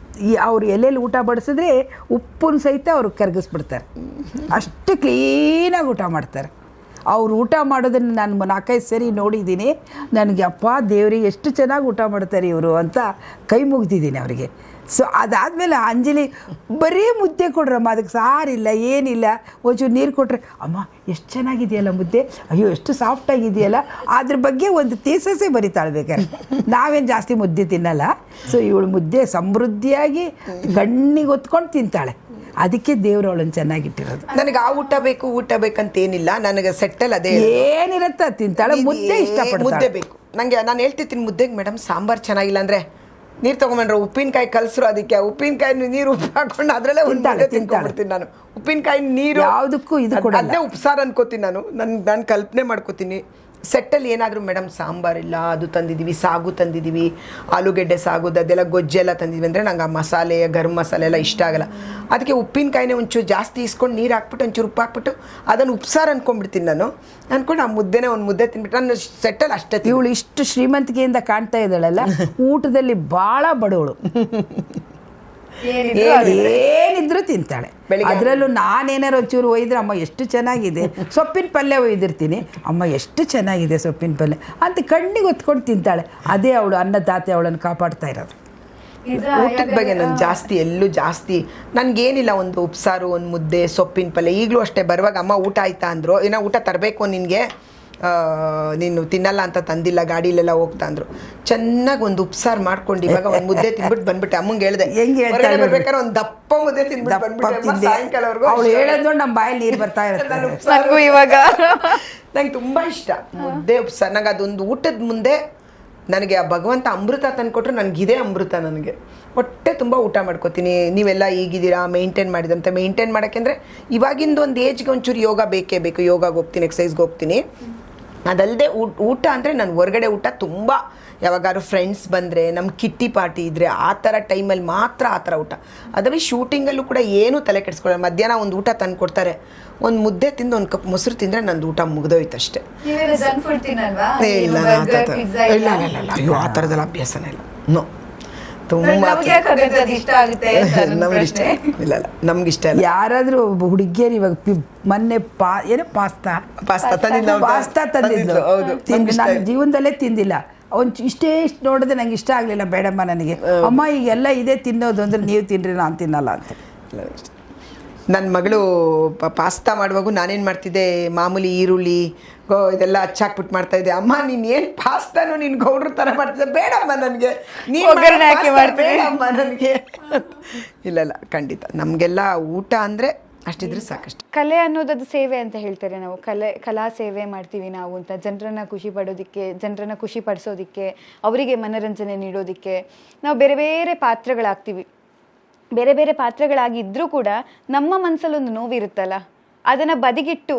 ಅವ್ರು ಎಲ್ಲೆಲ್ಲಿ ಊಟ ಬಡಿಸಿದ್ರೆ ಉಪ್ಪನ್ನು ಸಹಿತ ಅವ್ರು ಕರಗಿಸ್ಬಿಡ್ತಾರೆ. ಅಷ್ಟು ಕ್ಲೀನಾಗಿ ಊಟ ಮಾಡ್ತಾರೆ. ಅವ್ರು ಊಟ ಮಾಡೋದನ್ನು ನಾನು 4-5 ಸರಿ ನೋಡಿದ್ದೀನಿ. ನನಗೆ ಅಪ್ಪ ದೇವರಿಗೆ ಎಷ್ಟು ಚೆನ್ನಾಗಿ ಊಟ ಮಾಡ್ತಾರೆ ಇವರು ಅಂತ ಕೈ ಮುಗ್ದಿದ್ದೀನಿ ಅವರಿಗೆ. ಸೊ ಅದಾದಮೇಲೆ ಅಂಜಲಿ ಬರೀ ಮುದ್ದೆ ಕೊಡ್ರಮ್ಮ, ಅದಕ್ಕೆ ಸಾರಿಲ್ಲ ಏನಿಲ್ಲ, ಒಂಚೂರು ನೀರು ಕೊಟ್ಟರೆ ಅಮ್ಮ ಎಷ್ಟು ಚೆನ್ನಾಗಿದೆಯಲ್ಲ ಮುದ್ದೆ, ಅಯ್ಯೋ ಎಷ್ಟು ಸಾಫ್ಟಾಗಿದೆಯಲ್ಲ, ಅದ್ರ ಬಗ್ಗೆ ಒಂದು ಥೀಸಸ್ಸೇ ಬರಿತಾಳೆ ಬೇಕಾದ್ರೆ. ನಾವೇನು ಜಾಸ್ತಿ ಮುದ್ದೆ ತಿನ್ನಲ್ಲ. ಸೊ ಇವಳು ಮುದ್ದೆ ಸಮೃದ್ಧಿಯಾಗಿ ಗಣ್ಣಿಗೆ ಹೊತ್ಕೊಂಡು ತಿಂತಾಳೆ. ಅದಕ್ಕೆ ದೇವ್ರು ಅವಳನ್ನು ಚೆನ್ನಾಗಿಟ್ಟಿರೋದು. ನನಗೆ ಆ ಊಟ ಬೇಕಂತ ಏನಿಲ್ಲ, ನನಗೆ ಸೆಟ್ಟಲ್ ಅದೇ ಏನಿರುತ್ತೆ ತಿಂತಾಳೆ. ಮುದ್ದೆ ಇಷ್ಟಪಡ್ತಾಳೆ, ಮುದ್ದೆ ಬೇಕು ನನಗೆ. ನಾನು ಹೇಳ್ತಿರ್ತೀನಿ ಮುದ್ದೆಗೆ ಮೇಡಮ್ ಸಾಂಬಾರು ಚೆನ್ನಾಗಿಲ್ಲ ಅಂದರೆ ನೀರು ತೊಗೊಂಬಂಡ್ರೆ ಉಪ್ಪಿನಕಾಯಿ ಕಲಸ್ರು, ಅದಕ್ಕೆ ಉಪ್ಪಿನಕಾಯಿ ನೀರು ಉಪ್ಪು ಹಾಕೊಂಡು ಅದರಲ್ಲೇ ಒಂದು ಮುದ್ದೆ ತಿನ್ಕೊಂಡ್ಬಿಡ್ತೀನಿ ನಾನು. ಉಪ್ಪಿನಕಾಯಿ ನೀರು ಯಾವುದಕ್ಕೂ ಇದು ಕೂಡ ಅದನ್ನೇ ಉಪ್ಸಾರು ಅನ್ಕೋತೀನಿ ನಾನು ಕಲ್ಪನೆ ಮಾಡ್ಕೋತೀನಿ. ಸೆಟ್ಟಲ್ಲಿ ಏನಾದರೂ ಮೇಡಮ್ ಸಾಂಬಾರಿಲ್ಲ, ಅದು ತಂದಿದ್ದೀವಿ, ಸಾಗು ತಂದಿದ್ದೀವಿ, ಆಲೂಗೆಡ್ಡೆ ಸಾಗುದು ಅದೆಲ್ಲ ಗೊಜ್ಜೆಲ್ಲ ತಂದಿದ್ವಿ ಅಂದರೆ ನಂಗೆ ಆ ಮಸಾಲೆ ಗರಂ ಮಸಾಲೆ ಎಲ್ಲ ಇಷ್ಟ ಆಗಲ್ಲ. ಅದಕ್ಕೆ ಉಪ್ಪಿನಕಾಯಿನೇ ಒಂಚೂರು ಜಾಸ್ತಿ ಇಸ್ಕೊಂಡು ನೀರು ಹಾಕ್ಬಿಟ್ಟು ಒಂಚೂರು ಉಪ್ಪು ಹಾಕ್ಬಿಟ್ಟು ಅದನ್ನು ಉಪ್ಸಾರು ಅಂದ್ಕೊಂಡ್ಬಿಡ್ತೀನಿ ನಾನು. ಅಂದ್ಕೊಂಡು ಆ ಮುದ್ದೆನೇ ಒಂದು ಮುದ್ದೆ ತಿನ್ಬಿಟ್ಟು ನಾನು ಸೆಟ್ಟಲ್ಲಿ ಅಷ್ಟೇ. ಇವಳು ಇಷ್ಟು ಶ್ರೀಮಂತಿಕೆಯಿಂದ ಕಾಣ್ತಾ ಇದ್ದಾಳಲ್ಲ, ಊಟದಲ್ಲಿ ಭಾಳ ಬಡವಳು. ಏನಿದ್ರು ತಿಂತಾಳೆ. ಅದರಲ್ಲೂ ನಾನೇನಾರು ಒಂಚೂರು ಒಯ್ದ್ರೆ ಅಮ್ಮ ಎಷ್ಟು ಚೆನ್ನಾಗಿದೆ, ಸೊಪ್ಪಿನ ಪಲ್ಯ ಒಯ್ದಿರ್ತೀನಿ, ಅಮ್ಮ ಎಷ್ಟು ಚೆನ್ನಾಗಿದೆ ಸೊಪ್ಪಿನ ಪಲ್ಯ ಅಂತ ಕಣ್ಣಿಗೆ ಹೊತ್ಕೊಂಡು ತಿಂತಾಳೆ. ಅದೇ ಅವಳು ಅನ್ನದಾತೆ ಅವಳನ್ನು ಕಾಪಾಡ್ತಾ ಇರೋದು. ಊಟದ ಬಗ್ಗೆ ನಾನು ಎಲ್ಲೂ ಜಾಸ್ತಿ ನನಗೇನಿಲ್ಲ, ಒಂದು ಉಪ್ಸಾರು, ಒಂದು ಮುದ್ದೆ, ಸೊಪ್ಪಿನ ಪಲ್ಯ. ಈಗಲೂ ಅಷ್ಟೇ ಬರುವಾಗ ಅಮ್ಮ ಊಟ ಆಯ್ತಾ ಅಂದರು, ಏನೋ ಊಟ ತರಬೇಕು ನಿನಗೆ, ನೀನು ತಿನ್ನಲ್ಲ ಅಂತ ತಂದಿಲ್ಲ, ಗಾಡಿಲೆಲ್ಲ ಹೋಗ್ತಾ ಅಂದರು. ಚೆನ್ನಾಗಿ ಒಂದು ಉಪ್ಸಾರು ಮಾಡ್ಕೊಂಡು ಇವಾಗ ಒಂದು ಮುದ್ದೆ ತಿನ್ಬಿಟ್ಟು ಬಂದ್ಬಿಟ್ಟೆ. ಅಮ್ಮಂಗೆ ಹೇಳಿದೆ ಬರ್ಬೇಕಾದ್ರೆ ಒಂದು ದಪ್ಪ ಮುದ್ದೆ ತಿನ್ಬಿಟ್ಟು ಬಂದ್ಬಿಟ್ಟೆ. ಸಾಯಂಕಾಲವರೆಗೂ ಅವಳು ಹೇಳೋದು ನಮ್ಮ ಬಾಯಲ್ಲಿ ನೀರು ಬರ್ತಾ ಇರುತ್ತೆ. ಇವಾಗ ನಂಗೆ ತುಂಬ ಇಷ್ಟ ಮುದ್ದೆ ಉಪ್ಸಾರು. ನಂಗೆ ಅದೊಂದು ಊಟದ ಮುಂದೆ ನನಗೆ ಆ ಭಗವಂತ ಅಮೃತ ತಂದುಕೊಟ್ರು, ನನಗಿದೇ ಅಮೃತ. ನನಗೆ ಹೊಟ್ಟೆ ತುಂಬ ಊಟ ಮಾಡ್ಕೋತೀನಿ. ನೀವೆಲ್ಲ ಈಗಿದ್ದೀರಾ, ಮೇಂಟೈನ್ ಮಾಡಿದಂತೆ ಮೇಂಟೈನ್ ಮಾಡೋಕ್ಕೆ ಅಂದರೆ ಇವಾಗಿಂದ ಒಂದು ಏಜ್ಗೆ ಒಂಚೂರು ಯೋಗ ಬೇಕೇ ಬೇಕು. ಯೋಗಾಗೆ ಹೋಗ್ತೀನಿ, ಎಕ್ಸಸೈಸ್ಗೆ ಹೋಗ್ತೀನಿ. ಅದಲ್ಲದೆ ಊಟ ಅಂದರೆ ನಾನು ಹೊರಗಡೆ ಊಟ ತುಂಬ, ಯಾವಾಗಾದ್ರು ಫ್ರೆಂಡ್ಸ್ ಬಂದರೆ, ನಮ್ಮ ಕಿಟ್ಟಿ ಪಾರ್ಟಿ ಇದ್ದರೆ ಆ ಥರ ಟೈಮಲ್ಲಿ ಮಾತ್ರ ಆ ಥರ ಊಟ. ಅದೇ ಶೂಟಿಂಗಲ್ಲೂ ಕೂಡ ಏನೂ ತಲೆ ಕೆಡಿಸ್ಕೊಳ್ಳೋಣ. ಮಧ್ಯಾಹ್ನ ಒಂದು ಊಟ ತಂದು ಕೊಡ್ತಾರೆ, ಒಂದು ಮುದ್ದೆ ತಿಂದು ಒಂದು ಕಪ್ ಮೊಸರು ತಿಂದರೆ ನಂದು ಊಟ ಮುಗ್ದೋಯ್ತು ಅಷ್ಟೇ. ಇಲ್ಲ ಅಯ್ಯೋ ಆ ಥರದ್ದೆಲ್ಲ ಅಭ್ಯಾಸನೇ ಇಲ್ಲ. ನೋ, ತುಂಬ ನಮ್ಗಿಷ್ಟ ಇಲ್ಲ, ನಮ್ಗಿಷ್ಟ ಇಲ್ಲ. ಯಾರಾದರೂ ಹುಡುಗಿಯರು ಇವಾಗ ಮೊನ್ನೆ ಪಾಸ್ತಾ ತಂದಿದ್ದು, ನನ್ನ ಜೀವನದಲ್ಲೇ ತಿಂದಿಲ್ಲ. ಇಷ್ಟೇ ನೋಡಿದ್ರೆ ನಂಗೆ ಇಷ್ಟ ಆಗಲಿಲ್ಲ, ಬೇಡಮ್ಮ ನನಗೆ. ಅಮ್ಮ ಈಗೆಲ್ಲ ಇದೇ ತಿನ್ನೋದು ಅಂದರೆ ನೀವು ತಿನ್ನಿರಿ, ನಾನು ತಿನ್ನಲ್ಲ ಅಂತ. ನನ್ನ ಮಗಳು ಪಾಸ್ತಾ ಮಾಡುವಾಗ ನಾನೇನು ಮಾಡ್ತಿದ್ದೆ, ಮಾಮೂಲಿ ಈರುಳ್ಳಿ ಇದೆಲ್ಲ ಹಚ್ಚಾಕ್ಬಿಟ್ಟು ಮಾಡ್ತಾಯಿದ್ದೆ. ಅಮ್ಮ ನೀನು ಏನು ಪಾಸ್ತಾನು ನೀನು ಗೌಡ್ರ ಥರ ಮಾಡ್ತಿದ್ದೆ, ಬೇಡಮ್ಮ ನನಗೆ, ಬೇಡಮ್ಮ ನನಗೆ. ಇಲ್ಲ ಖಂಡಿತ ನಮಗೆಲ್ಲ ಊಟ ಅಂದರೆ ಅಷ್ಟಿದ್ರೆ ಸಾಕಷ್ಟು. ಕಲೆ ಅನ್ನೋದು ಸೇವೆ ಅಂತ ಹೇಳ್ತಾರೆ ನಾವು. ಕಲಾ ಸೇವೆ ಮಾಡ್ತೀವಿ ನಾವು ಅಂತ, ಜನರನ್ನ ಖುಷಿ ಪಡೋದಕ್ಕೆ, ಜನರನ್ನ ಖುಷಿ ಪಡಿಸೋದಕ್ಕೆ, ಅವರಿಗೆ ಮನೋರಂಜನೆ ನೀಡೋದಕ್ಕೆ ನಾವು ಬೇರೆ ಬೇರೆ ಪಾತ್ರಗಳಾಗ್ತೀವಿ. ಬೇರೆ ಬೇರೆ ಪಾತ್ರಗಳಾಗಿದ್ದರೂ ಕೂಡ ನಮ್ಮ ಮನಸ್ಸಲ್ಲೊಂದು ನೋವಿರುತ್ತಲ್ಲ, ಅದನ್ನು ಬದಿಗಿಟ್ಟು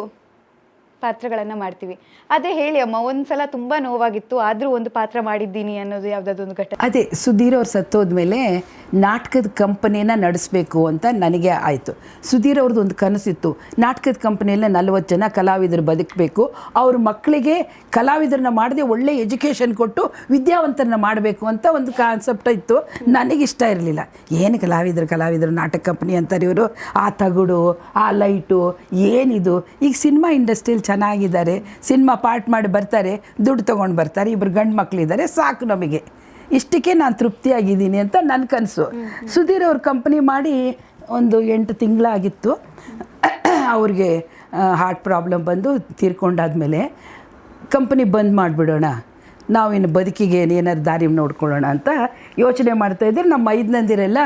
ಪಾತ್ರಗಳನ್ನು ಮಾಡ್ತೀವಿ. ಆದರೆ ಹೇಳಿ ಅಮ್ಮ, ಒಂದ್ಸಲ ತುಂಬ ನೋವಾಗಿತ್ತು ಆದರೂ ಒಂದು ಪಾತ್ರ ಮಾಡಿದ್ದೀನಿ ಅನ್ನೋದು ಯಾವುದಾದೊಂದು ಘಟನೆ. ಅದೇ ಸುಧೀರ್ ಅವ್ರು ಸತ್ತೋದ್ಮೇಲೆ ನಾಟಕದ ಕಂಪನಿನ ನಡೆಸಬೇಕು ಅಂತ ನನಗೆ ಆಯಿತು. ಸುಧೀರ್ ಅವ್ರದ್ದು ಒಂದು ಕನಸಿತ್ತು, ನಾಟಕದ ಕಂಪನಿಯಲ್ಲೇ 40 ಜನ ಕಲಾವಿದರು ಬದುಕಬೇಕು, ಅವ್ರ ಮಕ್ಕಳಿಗೆ ಕಲಾವಿದರನ್ನ ಮಾಡದೆ ಒಳ್ಳೆ ಎಜುಕೇಷನ್ ಕೊಟ್ಟು ವಿದ್ಯಾವಂತರನ್ನ ಮಾಡಬೇಕು ಅಂತ ಒಂದು ಕಾನ್ಸೆಪ್ಟ್ ಇತ್ತು. ನನಗಿಷ್ಟ ಇರಲಿಲ್ಲ. ಏನು ಕಲಾವಿದರು ನಾಟಕ ಕಂಪನಿ ಅಂತಾರೆ ಇವರು, ಆ ತಗುಡು, ಆ ಲೈಟು, ಏನಿದು. ಈಗ ಸಿನಿಮಾ ಇಂಡಸ್ಟ್ರಿಯಲ್ಲಿ ಚೆನ್ನಾಗಿದ್ದಾರೆ, ಸಿನಿಮಾ ಪಾರ್ಟ್ ಮಾಡಿ ಬರ್ತಾರೆ, ದುಡ್ಡು ತೊಗೊಂಡು ಬರ್ತಾರೆ, ಇಬ್ಬರು ಗಂಡು ಮಕ್ಕಳಿದ್ದಾರೆ, ಸಾಕು ನಮಗೆ, ಇಷ್ಟಕ್ಕೆ ನಾನು ತೃಪ್ತಿಯಾಗಿದ್ದೀನಿ ಅಂತ ನನ್ನ ಕನಸು. ಸುಧೀರ್ ಅವ್ರ ಕಂಪ್ನಿ ಮಾಡಿ ಒಂದು 8 ತಿಂಗಳಾಗಿತ್ತು. ಅವ್ರಿಗೆ ಹಾರ್ಟ್ ಪ್ರಾಬ್ಲಮ್ ಬಂದು ತೀರ್ಕೊಂಡಾದ್ಮೇಲೆ ಕಂಪ್ನಿ ಬಂದ್ ಮಾಡಿಬಿಡೋಣ, ನಾವಿನ್ನು ಬದುಕಿಗೆ ಏನಾರು ದಾರಿ ನೋಡ್ಕೊಳ್ಳೋಣ ಅಂತ ಯೋಚನೆ ಮಾಡ್ತಾಯಿದ್ರೆ, ನಮ್ಮ 5 ಮಂದಿರೆಲ್ಲ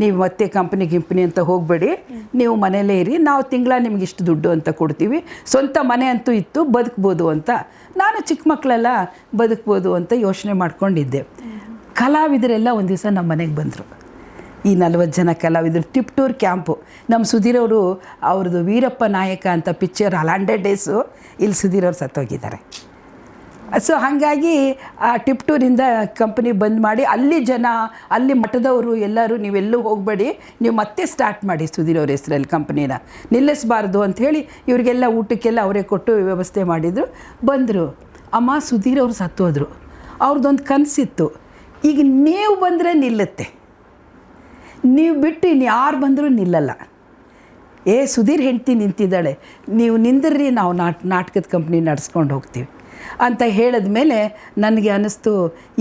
ನೀವು ಮತ್ತೆ ಕಂಪ್ನಿ ಅಂತ ಹೋಗಬೇಡಿ, ನೀವು ಮನೆಯಲ್ಲೇ ಇರಿ, ನಾವು ತಿಂಗಳ ನಿಮ್ಗೆ ಇಷ್ಟು ದುಡ್ಡು ಅಂತ ಕೊಡ್ತೀವಿ, ಸ್ವಂತ ಮನೆ ಅಂತೂ ಇತ್ತು, ಬದುಕ್ಬೋದು ಅಂತ. ನಾನು ಚಿಕ್ಕ ಮಕ್ಕಳೆಲ್ಲ ಬದುಕ್ಬೋದು ಅಂತ ಯೋಚನೆ ಮಾಡ್ಕೊಂಡಿದ್ದೆ. ಕಲಾವಿದರೆಲ್ಲ ಒಂದು ದಿವಸ ನಮ್ಮ ಮನೆಗೆ ಬಂದರು. ಈ 40 ಜನ ಕಲಾವಿದರು ಟಿಪ್ಟೂರ್ ಕ್ಯಾಂಪು. ನಮ್ಮ ಸುಧೀರ್ ಅವರು, ಅವ್ರದ್ದು ವೀರಪ್ಪ ನಾಯಕ ಅಂತ ಪಿಕ್ಚರ್ 100 ಡೇಸು ಇಲ್ಲಿ ಸುಧೀರ್ ಅವ್ರು ಸತ್ತೋಗಿದ್ದಾರೆ. ಸೊ ಹಾಗಾಗಿ ಆ ಟಿಪ್ಟೂರಿಂದ ಕಂಪ್ನಿ ಬಂದ್ ಮಾಡಿ, ಅಲ್ಲಿ ಜನ, ಅಲ್ಲಿ ಮಠದವರು ಎಲ್ಲರೂ ನೀವೆಲ್ಲೂ ಹೋಗಬೇಡಿ, ನೀವು ಮತ್ತೆ ಸ್ಟಾರ್ಟ್ ಮಾಡಿ ಸುಧೀರ್ ಅವ್ರ ಹೆಸರಲ್ಲಿ ಕಂಪ್ನಿನ, ನಿಲ್ಲಿಸಬಾರ್ದು ಅಂಥೇಳಿ ಇವರಿಗೆಲ್ಲ ಊಟಕ್ಕೆಲ್ಲ ಅವರೇ ಕೊಟ್ಟು ವ್ಯವಸ್ಥೆ ಮಾಡಿದರು. ಬಂದರು. ಅಮ್ಮ ಸುಧೀರ್ ಅವರು ಸತ್ತೋದ್ರು, ಅವ್ರದ್ದೊಂದು ಕನಸಿತ್ತು, ಈಗ ನೀವು ಬಂದರೆ ನಿಲ್ಲುತ್ತೆ, ನೀವು ಬಿಟ್ಟು ಇನ್ನು ಯಾರು ಬಂದರೂ ನಿಲ್ಲಲ್ಲ. ಸುಧೀರ್ ಹೆಂಡ್ತಿ ನಿಂತಿದ್ದಾಳೆ, ನೀವು ನಿಂದಿರ್ರಿ, ನಾವು ನಾಟಕದ ಕಂಪ್ನಿ ನಡೆಸ್ಕೊಂಡು ಹೋಗ್ತೀವಿ ಅಂತ ಹೇಳಿದ ಮೇಲೆ ನನಗೆ ಅನ್ನಿಸ್ತು,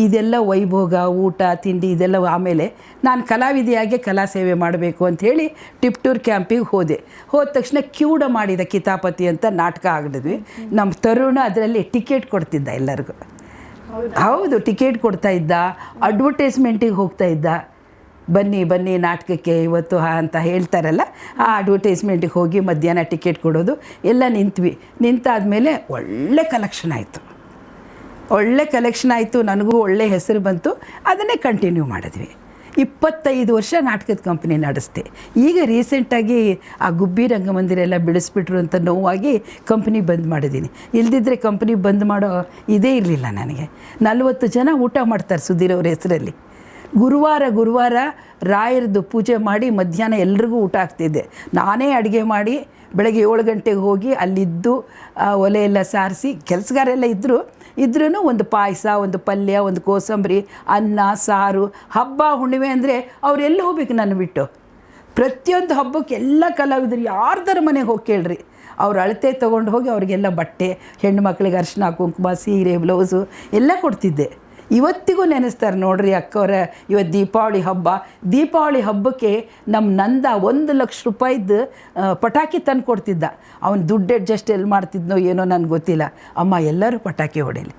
ಇದೆಲ್ಲ ವೈಭೋಗ, ಊಟ ತಿಂಡಿ ಇದೆಲ್ಲ ಆಮೇಲೆ ನಾನು ಕಲಾವಿದೆಯಾಗಿ ಕಲಾ ಸೇವೆ ಮಾಡಬೇಕು ಅಂಥೇಳಿ ಟಿಪ್ಟೂರ್ ಕ್ಯಾಂಪಿಗೆ ಹೋದ ತಕ್ಷಣ ಕ್ಯೂಡ ಮಾಡಿದ ಕಿತಾಪತಿ ಅಂತ ನಾಟಕ ಆಗಿದ್ವಿ. ನಮ್ಮ ತರುಣ ಅದರಲ್ಲಿ ಟಿಕೆಟ್ ಕೊಡ್ತಿದ್ದ ಎಲ್ಲರಿಗೂ. ಹೌದು, ಟಿಕೆಟ್ ಕೊಡ್ತಾ ಇದ್ದ, ಅಡ್ವರ್ಟೈಸ್ಮೆಂಟಿಗೆ ಹೋಗ್ತಾ ಇದ್ದ, ಬನ್ನಿ ನಾಟಕಕ್ಕೆ ಇವತ್ತು ಅಂತ ಹೇಳ್ತಾರಲ್ಲ, ಆ ಅಡ್ವರ್ಟೈಸ್ಮೆಂಟಿಗೆ ಹೋಗಿ ಮಧ್ಯಾಹ್ನ ಟಿಕೆಟ್ ಕೊಡೋದು ಎಲ್ಲ ನಿಂತ್ವಿ. ನಿಂತಾದಮೇಲೆ ಒಳ್ಳೆ ಕಲೆಕ್ಷನ್ ಆಯಿತು, ನನಗೂ ಒಳ್ಳೆ ಹೆಸರು ಬಂತು. ಅದನ್ನೇ ಕಂಟಿನ್ಯೂ ಮಾಡಿದ್ವಿ. 25 ವರ್ಷ ನಾಟಕದ ಕಂಪ್ನಿ ನಡೆಸ್ದೆ. ಈಗ ರೀಸೆಂಟಾಗಿ ಆ ಗುಬ್ಬಿ ರಂಗಮಂದಿರ ಎಲ್ಲ ಬಿಡಿಸ್ಬಿಟ್ರು ಅಂತ ನೋವಾಗಿ ಕಂಪ್ನಿ ಬಂದ್ ಮಾಡಿದ್ದೀನಿ. ಇಲ್ದಿದ್ರೆ ಕಂಪ್ನಿ ಬಂದ್ ಮಾಡೋ ಇದೇ ಇರಲಿಲ್ಲ ನನಗೆ. 40 ಜನ ಊಟ ಮಾಡ್ತಾರೆ ಸುಧೀರ್ ಅವ್ರ ಹೆಸರಲ್ಲಿ. ಗುರುವಾರ ರಾಯರದ್ದು ಪೂಜೆ ಮಾಡಿ ಮಧ್ಯಾಹ್ನ ಎಲ್ರಿಗೂ ಊಟ ಹಾಕ್ತಿದ್ದೆ. ನಾನೇ ಅಡುಗೆ ಮಾಡಿ ಬೆಳಗ್ಗೆ 7 ಗಂಟೆಗೆ ಹೋಗಿ ಅಲ್ಲಿದ್ದು ಒಲೆ ಎಲ್ಲ ಸಾರಿಸಿ, ಕೆಲಸಗಾರೆಲ್ಲ ಇದ್ದರೂ ಒಂದು ಪಾಯಸ, ಒಂದು ಪಲ್ಯ, ಒಂದು ಕೋಸಂಬರಿ, ಅನ್ನ, ಸಾರು. ಹಬ್ಬ ಹುಣ್ಣಿಮೆ ಅಂದರೆ ಅವರೆಲ್ಲ ಹೋಗ್ಬೇಕು ನನ್ನ ಬಿಟ್ಟು. ಪ್ರತಿಯೊಂದು ಹಬ್ಬಕ್ಕೆ ಎಲ್ಲ ಕಲಾವಿದರು ಯಾರ್ದಾರ ಮನೆಗೆ ಹೋಗಿ ಕೇಳ್ರಿ, ಅವ್ರು ಅಳತೆ ತೊಗೊಂಡು ಹೋಗಿ ಅವರಿಗೆಲ್ಲ ಬಟ್ಟೆ, ಹೆಣ್ಣು ಮಕ್ಕಳಿಗೆ ಅರಿಶಿನ ಕುಂಕುಮ, ಸೀರೆ, ಬ್ಲೌಸು ಎಲ್ಲ ಕೊಡ್ತಿದ್ದೆ. ಇವತ್ತಿಗೂ ನೆನೆಸ್ತಾರೆ ನೋಡ್ರಿ ಅಕ್ಕವ್ರ. ಇವತ್ತು ದೀಪಾವಳಿ ಹಬ್ಬಕ್ಕೆ ನಮ್ಮ ನಂದ 1 ಲಕ್ಷ ರೂಪಾಯಿದ್ದು ಪಟಾಕಿ ತಂದು ಕೊಡ್ತಿದ್ದ. ಅವನು ದುಡ್ಡು ಅಡ್ಜಸ್ಟ್ ಎಲ್ಲಿ ಮಾಡ್ತಿದ್ನೋ ಏನೋ ನನಗೆ ಗೊತ್ತಿಲ್ಲ. ಅಮ್ಮ ಎಲ್ಲರೂ ಪಟಾಕಿ ಹೊಡೀಲಿ.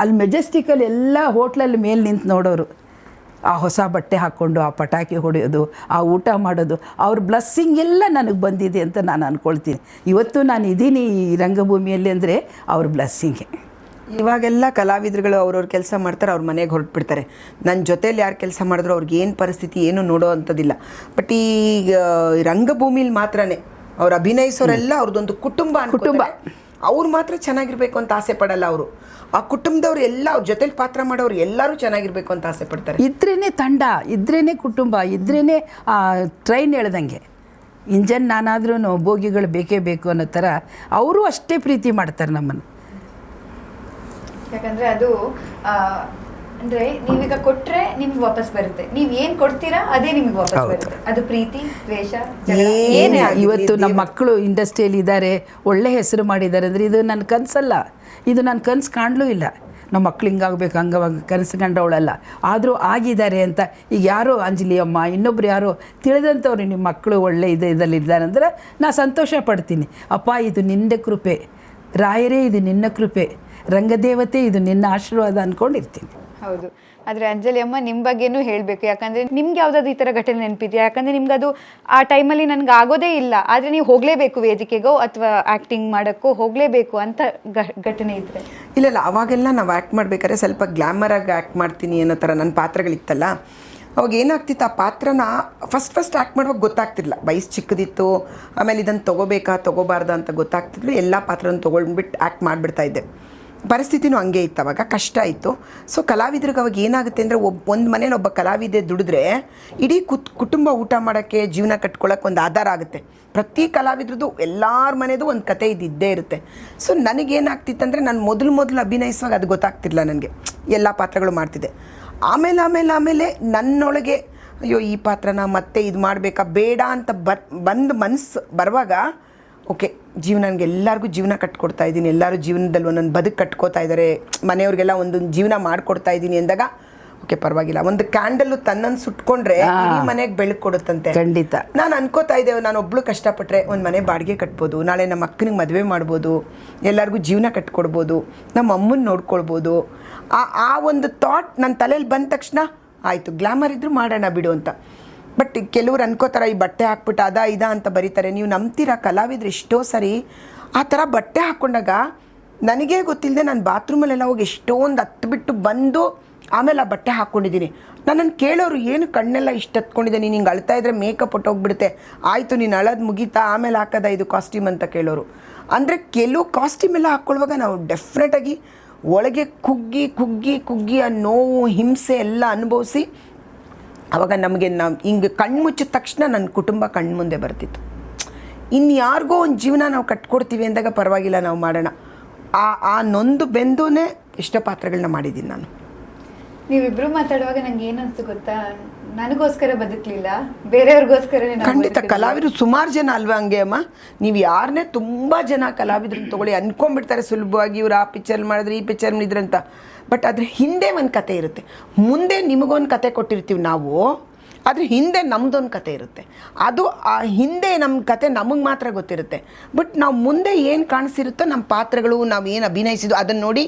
ಅಲ್ಲಿ ಮೆಜೆಸ್ಟಿಕಲ್ಲಿ ಎಲ್ಲ ಹೋಟ್ಲಲ್ಲಿ ಮೇಲೆ ನಿಂತು ನೋಡೋರು, ಆ ಹೊಸ ಬಟ್ಟೆ ಹಾಕ್ಕೊಂಡು ಆ ಪಟಾಕಿ ಹೊಡೆಯೋದು, ಆ ಊಟ ಮಾಡೋದು, ಅವ್ರ ಬ್ಲೆಸ್ಸಿಂಗ್ ಎಲ್ಲ ನನಗೆ ಬಂದಿದೆ ಅಂತ ನಾನು ಅಂದ್ಕೊಳ್ತೀನಿ. ಇವತ್ತು ನಾನು ಇದ್ದೀನಿ ಈ ರಂಗಭೂಮಿಯಲ್ಲಿ ಅಂದರೆ ಅವ್ರ ಬ್ಲೆಸ್ಸಿಂಗೆ. ಇವಾಗೆಲ್ಲ ಕಲಾವಿದರುಗಳು ಅವ್ರವ್ರ ಕೆಲಸ ಮಾಡ್ತಾರೆ, ಅವ್ರ ಮನೆಗೆ ಹೊರಟ್ಬಿಡ್ತಾರೆ. ನನ್ನ ಜೊತೇಲಿ ಯಾರು ಕೆಲಸ ಮಾಡಿದ್ರು ಅವ್ರಿಗೆ ಏನು ಪರಿಸ್ಥಿತಿ ಏನು ನೋಡೋ ಅಂಥದ್ದಿಲ್ಲ. ಬಟ್ ಈಗ ರಂಗಭೂಮಿಲಿ ಮಾತ್ರನೇ ಅವ್ರು ಅಭಿನಯಿಸೋರೆಲ್ಲ ಅವ್ರದ್ದೊಂದು ಕುಟುಂಬ. ಅವ್ರು ಮಾತ್ರ ಚೆನ್ನಾಗಿರ್ಬೇಕು ಅಂತ ಆಸೆ ಪಡಲ್ಲ. ಅವರು ಆ ಕುಟುಂಬದವ್ರು ಎಲ್ಲ ಅವ್ರ ಜೊತೆಲಿ ಪಾತ್ರ ಮಾಡೋರು ಎಲ್ಲರೂ ಚೆನ್ನಾಗಿರ್ಬೇಕು ಅಂತ ಆಸೆ ಪಡ್ತಾರೆ. ಇದ್ರೇನೆ ತಂಡ, ಇದ್ರೇನೆ ಕುಟುಂಬ, ಇದ್ರೇನೆ ಟ್ರೈನ್ ಹೇಳ್ದಂಗೆ ಇಂಜನ್ ನಾನಾದ್ರೂ ಬೋಗಿಗಳು ಬೇಕೇ ಬೇಕು ಅನ್ನೋ ಥರ ಅವರು ಅಷ್ಟೇ ಪ್ರೀತಿ ಮಾಡ್ತಾರೆ ನಮ್ಮನ್ನು. ಯಾಕಂದ್ರೆ ಅದು ಅಂದ್ರೆ ನೀವೀಗ ಕೊಟ್ರೆ ನಿಮ್ಗೆ ವಾಪಸ್ ಬರುತ್ತೆ, ನೀವ್ ಏನ್ ಕೊಡ್ತೀರಾ ಅದೇ ನಿಮ್ಗೆ ವಾಪಸ್ ಬರುತ್ತೆ. ಅದು ಪ್ರೀತಿ, ದ್ವೇಷ, ಏನೇ ಇವತ್ತು ನಮ್ಮ ಮಕ್ಕಳು ಇಂಡಸ್ಟ್ರಿಯಲ್ಲಿ ಇದ್ದಾರೆ, ಒಳ್ಳೆ ಹೆಸರು ಮಾಡಿದ್ದಾರೆ ಅಂದರೆ ಇದು ನನ್ನ ಕನಸಲ್ಲ, ಇದು ನನ್ನ ಕನಸು ಕಾಣಲೂ ಇಲ್ಲ. ನಮ್ಮ ಮಕ್ಳು ಹಿಂಗಾಗಬೇಕು ಹಂಗವಾಗ ಕನಸು ಕಂಡವಳಲ್ಲ, ಆದರೂ ಆಗಿದ್ದಾರೆ ಅಂತ. ಈಗ ಯಾರೋ ಅಂಜಲಿ ಅಮ್ಮ ಇನ್ನೊಬ್ರು ಯಾರೋ ತಿಳಿದಂಥವ್ರು ನಿಮ್ಮ ಮಕ್ಕಳು ಒಳ್ಳೆ ಇದರಲ್ಲಿದ್ದಾರೆ ಅಂದರೆ ನಾನು ಸಂತೋಷ ಪಡ್ತೀನಿ. ಅಪ್ಪ ಇದು ನಿನ್ನ ಕೃಪೆ, ರಾಯರೇ ಇದು ನಿನ್ನ ಕೃಪೆ, ರಂಗದೇವತೆ ಇದು ನಿನ್ನ ಆಶೀರ್ವಾದ ಅಂದ್ಕೊಂಡಿರ್ತೀನಿ. ಹೌದು. ಆದರೆ ಅಂಜಲಿ ಅಮ್ಮ ನಿಮ್ಮ ಬಗ್ಗೆನೂ ಹೇಳಬೇಕು, ಯಾಕಂದರೆ ನಿಮ್ಗೆ ಯಾವುದಾದ್ರು ಈ ಥರ ಘಟನೆ ನೆನಪಿದೆಯಾ? ಯಾಕಂದರೆ ನಿಮ್ಗೆ ಅದು ಆ ಟೈಮಲ್ಲಿ ನನಗೆ ಆಗೋದೇ ಇಲ್ಲ, ಆದರೆ ನೀವು ಹೋಗಲೇಬೇಕು ವೇದಿಕೆಗೋ ಅಥವಾ ಆ್ಯಕ್ಟಿಂಗ್ ಮಾಡೋಕ್ಕೋ ಹೋಗಲೇಬೇಕು ಅಂತ ಘಟನೆ ಇದ್ದರೆ? ಇಲ್ಲ, ಅವಾಗೆಲ್ಲ ನಾವು ಆ್ಯಕ್ಟ್ ಮಾಡ್ಬೇಕಾದ್ರೆ ಸ್ವಲ್ಪ ಗ್ಲಾಮರಾಗಿ ಆ್ಯಕ್ಟ್ ಮಾಡ್ತೀನಿ ಅನ್ನೋ ಥರ ನನ್ನ ಪಾತ್ರಗಳಿತ್ತಲ್ಲ. ಅವಾಗ ಏನಾಗ್ತಿತ್ತು, ಆ ಪಾತ್ರನ ಫಸ್ಟ್ ಆ್ಯಕ್ಟ್ ಮಾಡುವಾಗ ಗೊತ್ತಾಗ್ತಿರ್ಲಿಲ್ಲ, ವಯಸ್ಸು ಚಿಕ್ಕದಿತ್ತು. ಆಮೇಲೆ ಇದನ್ನು ತೊಗೋಬೇಕಾ ತೊಗೋಬಾರ್ದಾ ಅಂತ ಗೊತ್ತಾಗ್ತಿದ್ಲು. ಎಲ್ಲ ಪಾತ್ರನ ತೊಗೊಂಡ್ಬಿಟ್ಟು ಆ್ಯಕ್ಟ್ ಮಾಡಿಬಿಡ್ತಾಯಿದ್ದೆ. ಪರಿಸ್ಥಿತಿನೂ ಹಂಗೆ ಇತ್ತು, ಅವಾಗ ಕಷ್ಟ ಇತ್ತು. ಸೊ ಕಲಾವಿದ್ರಿಗೆ ಅವಾಗ ಏನಾಗುತ್ತೆ ಅಂದರೆ ಒಂದು ಮನೇಲಿ ಒಬ್ಬ ಕಲಾವಿದೆ ದುಡಿದ್ರೆ ಇಡೀ ಕುಟುಂಬ ಊಟ ಮಾಡೋಕ್ಕೆ ಜೀವನ ಕಟ್ಕೊಳ್ಳೋಕೆ ಒಂದು ಆಧಾರ ಆಗುತ್ತೆ. ಪ್ರತಿ ಕಲಾವಿದ್ರದ್ದು ಎಲ್ಲರ ಮನೆಯದು ಒಂದು ಕತೆ ಇದ್ದೇ ಇರುತ್ತೆ. ಸೊ ನನಗೇನಾಗ್ತಿತ್ತಂದರೆ ನಾನು ಮೊದಲು ಅಭಿನಯಿಸುವಾಗ ಅದು ಗೊತ್ತಾಗ್ತಿರ್ಲಿಲ್ಲ ನನಗೆ, ಎಲ್ಲ ಪಾತ್ರಗಳು ಮಾಡ್ತಿದ್ದೆ. ಆಮೇಲೆ ನನ್ನೊಳಗೆ ಅಯ್ಯೋ ಈ ಪಾತ್ರನ ಮತ್ತೆ ಇದು ಮಾಡಬೇಕಾ ಬೇಡ ಅಂತ ಬಂದು ಮನಸ್ಸು ಬರುವಾಗ ಓಕೆ ನನಗೆ ಎಲ್ಲರಿಗೂ ಜೀವನ ಕಟ್ಕೊಡ್ತಾ ಇದ್ದೀನಿ, ಎಲ್ಲರೂ ಜೀವನದಲ್ಲಿ ಒಂದೊಂದು ಬದುಕು ಕಟ್ಕೋತಾ ಇದ್ದಾರೆ, ಮನೆಯವ್ರಿಗೆಲ್ಲ ಒಂದೊಂದು ಜೀವನ ಮಾಡಿಕೊಡ್ತಾ ಇದ್ದೀನಿ ಅಂದಾಗ ಓಕೆ ಪರವಾಗಿಲ್ಲ. ಒಂದು ಕ್ಯಾಂಡಲ್ಲು ತನ್ನನ್ನು ಸುಟ್ಕೊಂಡ್ರೆ ಇಡೀ ಮನೆಗೆ ಬೆಳಕು ಕೊಡುತ್ತಂತೆ. ಖಂಡಿತ. ನಾನು ಅನ್ಕೋತಾ ಇದ್ದೇವೆ, ನಾನು ಒಬ್ಳು ಕಷ್ಟಪಟ್ಟರೆ ಒಂದು ಮನೆ ಬಾಡಿಗೆ ಕಟ್ಬೋದು, ನಾಳೆ ನಮ್ಮ ಅಕ್ಕನಿಗೆ ಮದುವೆ ಮಾಡ್ಬೋದು, ಎಲ್ಲರಿಗೂ ಜೀವನ ಕಟ್ಕೊಡ್ಬೋದು, ನಮ್ಮ ಅಮ್ಮನ ನೋಡ್ಕೊಳ್ಬೋದು. ಆ ಒಂದು ಥಾಟ್ ನನ್ನ ತಲೆಯಲ್ಲಿ ಬಂದ ತಕ್ಷಣ ಆಯಿತು, ಗ್ಲಾಮರ್ ಇದ್ರೂ ಮಾಡೋಣ ಬಿಡು ಅಂತ. ಬಟ್ ಕೆಲವ್ರು ಅನ್ಕೋತಾರೆ ಈ ಬಟ್ಟೆ ಹಾಕ್ಬಿಟ್ಟು ಇದ ಅಂತ ಬರೀತಾರೆ. ನೀವು ನಂಬ್ತೀರಾ, ಕಲಾವಿದ್ರು ಎಷ್ಟೋ ಸರಿ ಆ ಥರ ಬಟ್ಟೆ ಹಾಕ್ಕೊಂಡಾಗ ನನಗೇ ಗೊತ್ತಿಲ್ಲದೆ ನಾನು ಬಾತ್ರೂಮಲ್ಲೆಲ್ಲ ಹೋಗಿ ಎಷ್ಟೊಂದು ಹತ್ಬಿಟ್ಟು ಬಂದು ಆಮೇಲೆ ಆ ಬಟ್ಟೆ ಹಾಕ್ಕೊಂಡಿದ್ದೀನಿ. ನನ್ನನ್ನು ಕೇಳೋರು ಏನು ಕಣ್ಣೆಲ್ಲ ಇಷ್ಟು ಹತ್ಕೊಂಡಿದ್ದೆ, ನೀನು ಹಿಂಗೆ ಅಳ್ತಾ ಇದ್ರೆ ಮೇಕಪ್ ಹೊಟ್ಟೋಗ್ಬಿಡುತ್ತೆ, ಆಯಿತು ನೀನು ಅಳೋದು ಮುಗೀತಾ ಆಮೇಲೆ ಹಾಕೋದ ಇದು ಕಾಸ್ಟ್ಯೂಮ್ ಅಂತ ಕೇಳೋರು. ಅಂದರೆ ಕೆಲವು ಕಾಸ್ಟ್ಯೂಮ್ ಎಲ್ಲ ಹಾಕ್ಕೊಳ್ಳುವಾಗ ನಾವು ಡೆಫಿನೆಟಾಗಿ ಒಳಗೆ ಕುಗ್ಗಿ ಆ ನೋವು ಹಿಂಸೆ ಎಲ್ಲ ಅನುಭವಿಸಿ ಆವಾಗ ನಮಗೆ ಹಿಂಗೆ ಕಣ್ಣು ಮುಚ್ಚಿದ ತಕ್ಷಣ ನನ್ನ ಕುಟುಂಬ ಕಣ್ಣು ಮುಂದೆ ಬರ್ತಿತ್ತು. ಇನ್ನು ಯಾರಿಗೋ ಒಂದು ಜೀವನ ನಾವು ಕಟ್ಕೊಡ್ತೀವಿ ಅಂದಾಗ ಪರವಾಗಿಲ್ಲ ನಾವು ಮಾಡೋಣ. ಆ ನೊಂದು ಬೆಂದೂನೇ ಎಷ್ಟೋ ಪಾತ್ರಗಳನ್ನ ಮಾಡಿದ್ದೀನಿ ನಾನು. ನೀವಿಬ್ರು ಮಾತಾಡುವಾಗ ನಂಗೆ ಏನನ್ಸ್ತು ಗೊತ್ತಾ, ನನಗೋಸ್ಕರ ಬದುಕಲಿಲ್ಲ, ಬೇರೆಯವ್ರಿಗೋಸ್ಕರ. ಖಂಡಿತ ಕಲಾವಿದರು ಸುಮಾರು ಜನ ಅಲ್ವಾ ಹಂಗೆ ಅಮ್ಮ. ನೀವು ಯಾರನ್ನೇ ತುಂಬ ಜನ ಕಲಾವಿದ್ರನ್ನ ತೊಗೊಳ್ಳಿ ಅಂದ್ಕೊಂಡ್ಬಿಡ್ತಾರೆ ಸುಲಭವಾಗಿ, ಇವ್ರು ಆ ಪಿಕ್ಚರ್ ಮಾಡಿದ್ರೆ ಈ ಪಿಕ್ಚರ್ ಮಾಡಿದ್ರಂತ. ಬಟ್ ಅದ್ರ ಹಿಂದೆ ಒಂದು ಕತೆ ಇರುತ್ತೆ. ಮುಂದೆ ನಿಮಗೊಂದು ಕತೆ ಕೊಟ್ಟಿರ್ತೀವಿ ನಾವು, ಅದ್ರ ಹಿಂದೆ ನಮ್ಮದೊಂದು ಕತೆ ಇರುತ್ತೆ. ಅದು ಆ ಹಿಂದೆ ನಮ್ಮ ಕತೆ ನಮಗೆ ಮಾತ್ರ ಗೊತ್ತಿರುತ್ತೆ. ಬಟ್ ನಾವು ಮುಂದೆ ಏನು ಕಾಣಿಸಿರುತ್ತೋ ನಮ್ಮ ಪಾತ್ರಗಳು, ನಾವು ಏನು ಅಭಿನಯಿಸಿದ್ದು ಅದನ್ನು ನೋಡಿ